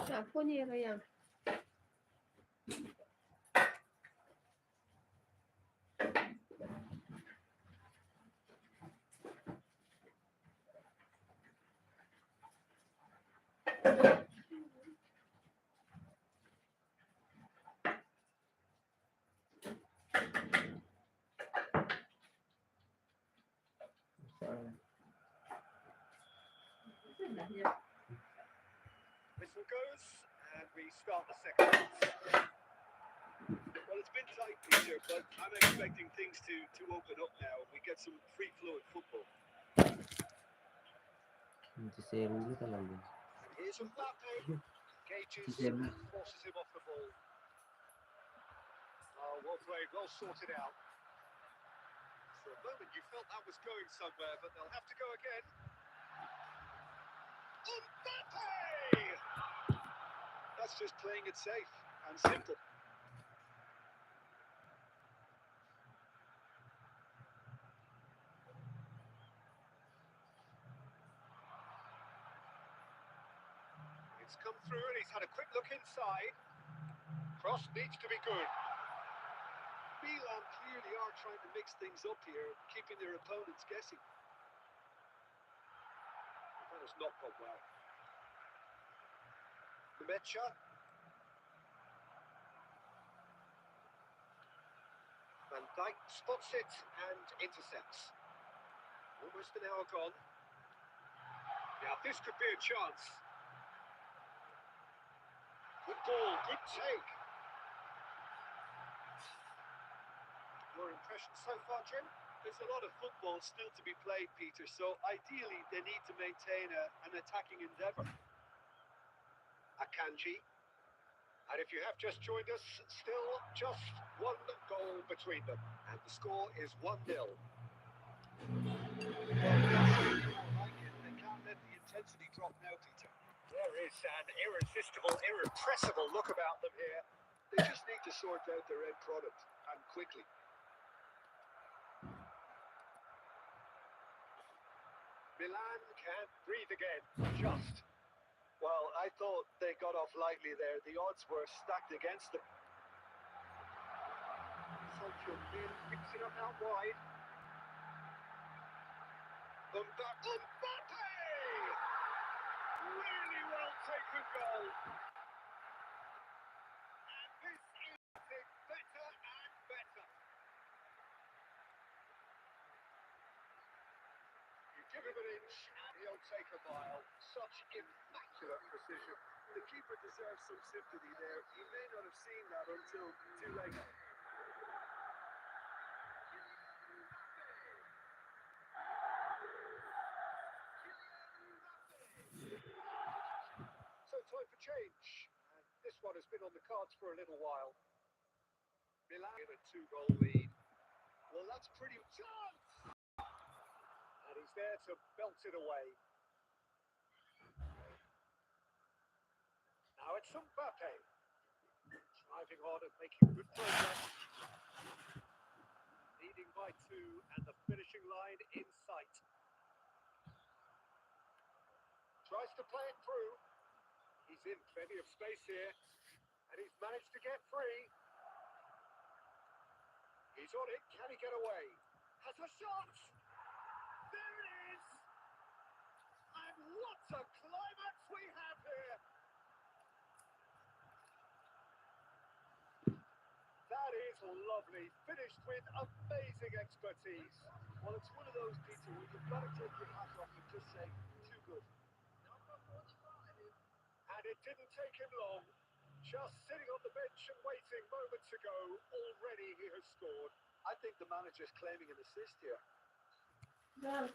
Ako niya kaya. Whistle goes, and we start the second half. Well, it's been tight, Peter, but I'm expecting things to open up now. We get some free-flowing football. Noticiero ulit talaga. And here's Mbappe. Gages German. and forces him off the ball. Oh, well played, well sorted out. For a moment you felt that was going somewhere, but they'll have to go again. Mbappe! That's just playing it safe and simple. It's come through and he's had a quick look inside. Cross needs to be good. Milan clearly are trying to mix things up here, keeping their opponents guessing. That has not gone well. Nemecha. Van Dijk spots it and intercepts. Almost an hour gone. Now this could be a chance. Good ball, good take. Your impression so far, Jim? There's a lot of football still to be played, Peter, so ideally they need to maintain an attacking endeavour. Akanji. And if you have just joined us, still just one goal between them. And the score is 1-0. They can't let the intensity drop now, Peter. There is an irresistible, irrepressible look about them here. They just need to sort out their end product, and quickly. Milan can't breathe again. Just. Well, I thought they got off lightly there. The odds were stacked against them. Sancho Min picks it up out wide. Mbappe! Really well taken goal. And this is getting better and better. You give him an inch and he'll take a mile. Such immaculate precision. The keeper deserves some sympathy there. He may not have seen that until too late. So time for change. And this one has been on the cards for a little while. Milan in a 2-goal lead. Well, that's pretty Chance! And he's there to belt it away. Now it's Mbappe. Driving on and making good progress. Leading by 2 and the finishing line in sight. Tries to play it through. He's in plenty of space here. And he's managed to get free. He's on it. Can he get away? Has a shot! There it is! And what a climax we have here! That is lovely. Finished with amazing expertise. Well, it's one of those, Peter, where you've got to take your hat off and just say, too good. And it didn't take him long. Just sitting on the bench and waiting moments ago, already he has scored. I think the manager's claiming an assist here. Well,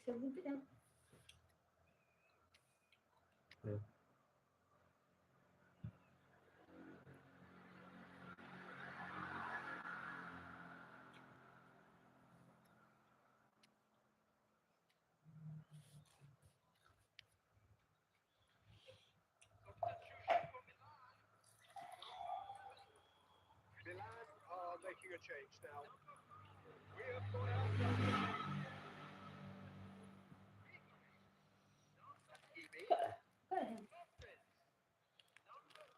sebentar dah. Milan are making a change now. We have gone out.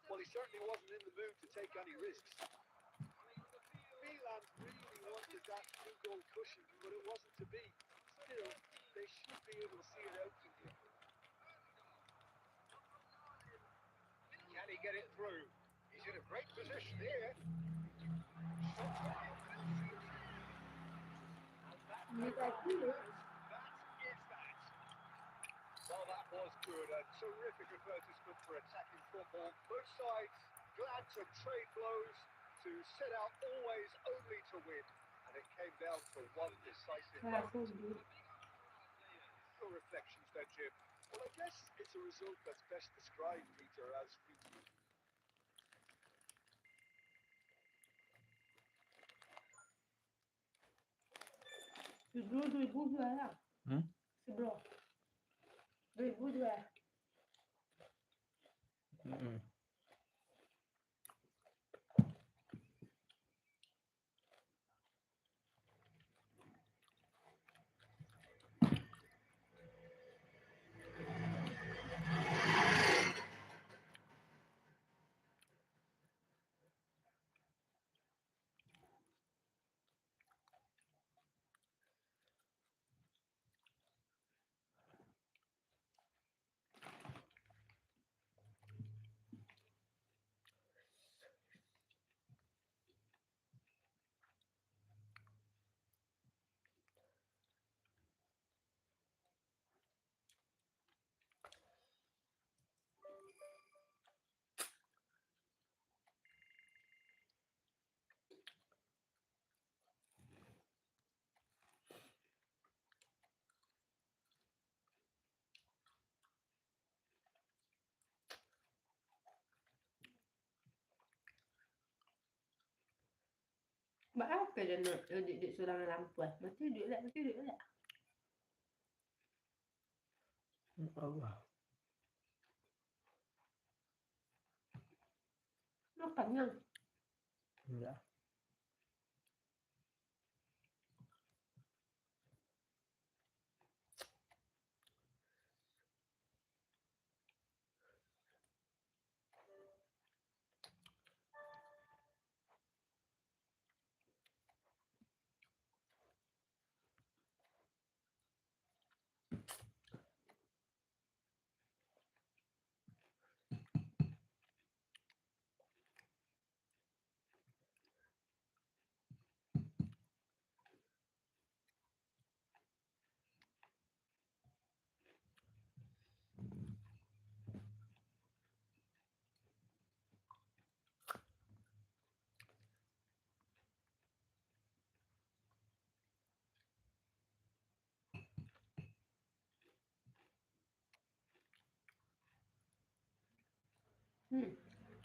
Well, he certainly wasn't in the mood to take any risks. Milan really wanted that 2-goal cushion, but it wasn't to be. Still, they should be able to see it out from here. Can he get it through? He's in a great position here. Negatif. That is that. Well, that was good. A terrific advertisement for attacking football. Both sides glad to trade blows, to set out always only to win. And it came down to one decisive Cara, moment. tudo. Your reflections then, Jim. Well, I guess it's a result that's best described, Peter, as Dulu 2002 lah. Hmm? Sebelum 2002. Mm-mm. Mak apa dia nak duduk seorang lampu ah? Mesti duduk lah, mesti duduk lah. Allah. Makan yang Enggak.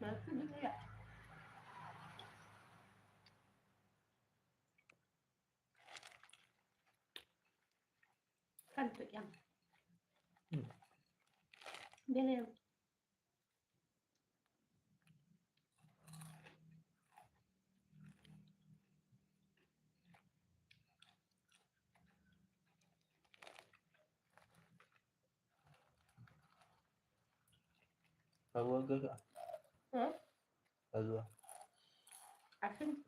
mesti duduk lah. Kantuk yang. Dia yang. Baru agak tak? Ha? Baru. Asin.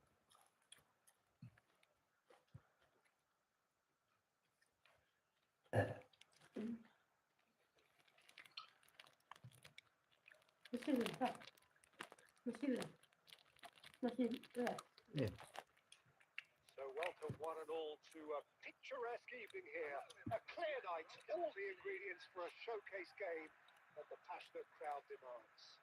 Mesti lah. Mesti lah. Mesti lah. Yeah. So welcome one and all to a picturesque evening here. A clear night, all the ingredients for a showcase game that the passionate crowd demands.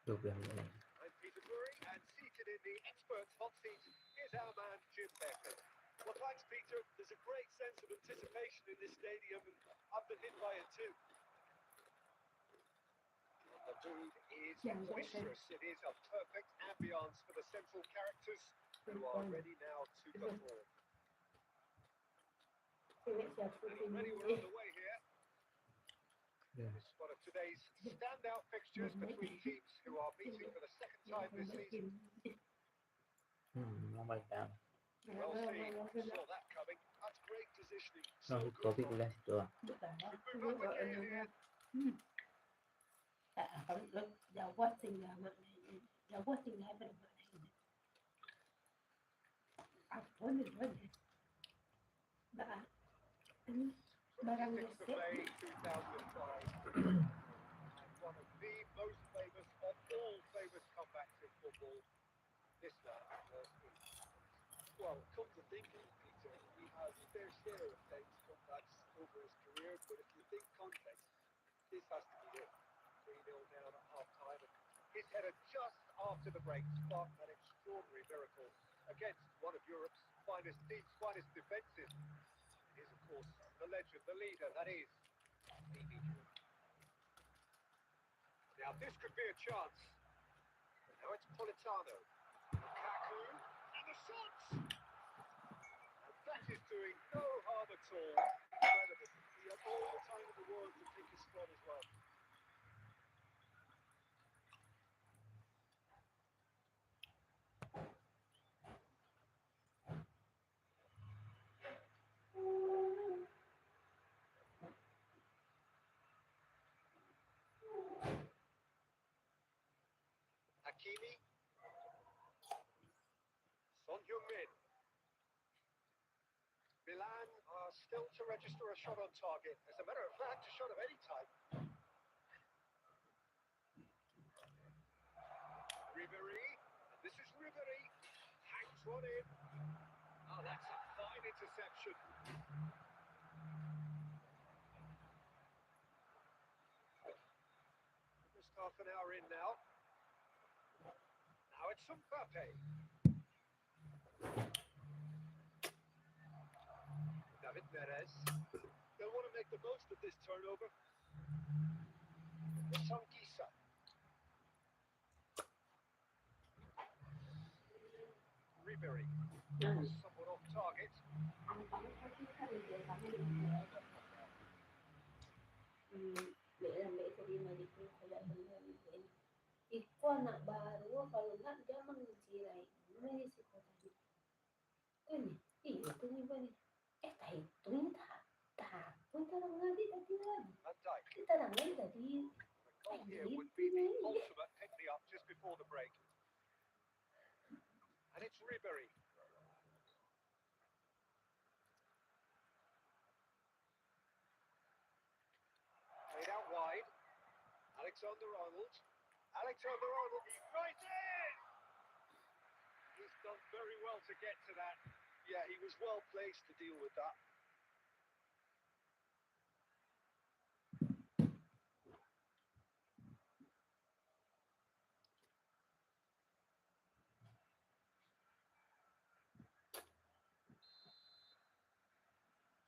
12 minit. I'm Peter Drury, and seated in the experts' hot seat is our man Jim Beckman. Well, thanks, Peter. There's a great sense of anticipation in this stadium, and I've been hit by it too. The mood is Yeah, boisterous. It is a perfect ambience for the central characters who are ready now to perform. Ready, we're on the way here. Yeah. This is one of today's standout fixtures between teams who are meeting for the second time this season. Không phải sao. Well seen, saw that coming. That's great positioning. Nó So có good biết from là chưa? Được rồi. We move up again here. Không được. Giờ quá trình là mạng này. Giờ quá trình là bên mạng này. Thôi được rồi. Đã. Barang Six of May 2005. One of the most famous of all famous comebacks in football. This man was well, come to think of it, Peter, he has a fair share of famous comebacks over his career, but if you think context, this has to be it. 3-0 down at half-time. His header just after the break sparked an extraordinary miracle against one of Europe's finest teams, finest defences. It is, of course, the legend, the leader, that is Stevie Drew. Now, this could be a chance. But now it's Politano. Lukaku, and the shot! And that is doing no harm at all. Incredible. He had all the time in the world to pick his spot as well. Hakimi. Son Heung-min. Milan are still to register a shot on target. As a matter of fact, a shot of any type. Ribery. This is Ribery. Hangs one in. Oh, that's a fine interception. Just half an hour in now. Now it's Mbappe. David Neres. They'll want to make the most of this turnover. Sangisa. Ribery. Somewhat off target. Mẹ sẽ đi mà đi cùng thời gian mình lên iko anak baru kalau enggak dia menjirai ini sih kota ini itu nih bani itu ini tak pun terang lagi tadi lagi Van Dijk. kita terang lagi tadi The goal here would be the ultimate pick-me-up just before the break. And it's Ribery. Played out wide. Alexander-Arnold. Alexander-Arnold, he's right in! He's done very well to get to that. Yeah, he was well placed to deal with that.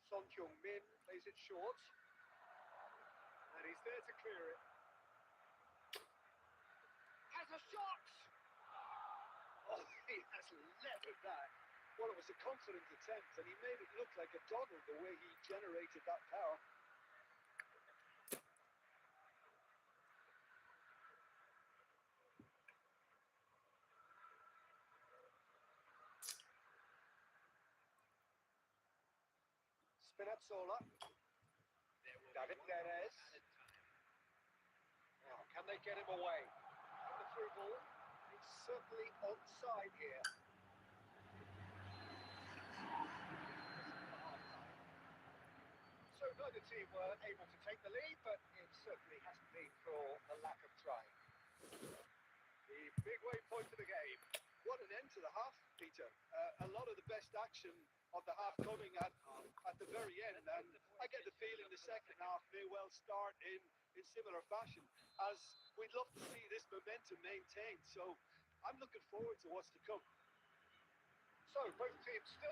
Son Heung-min plays it short. And he's there to clear it. Has a shot! Oh, he has levered that. Well, it was a confident attempt, and he made it look like a doddle the way he generated that power. Spinazzola. David Neres. Now, can they get him away? And the through ball. It's certainly onside here. So neither team were able to take the lead, but it certainly hasn't been for a lack of trying. The big waypoint of the game. What an end to the half, Peter. A lot of the best action of the half coming at the very end, and I get the feeling the second half may well start in similar fashion, as we'd love to see this momentum maintained. So I'm looking forward to what's to come. So both teams still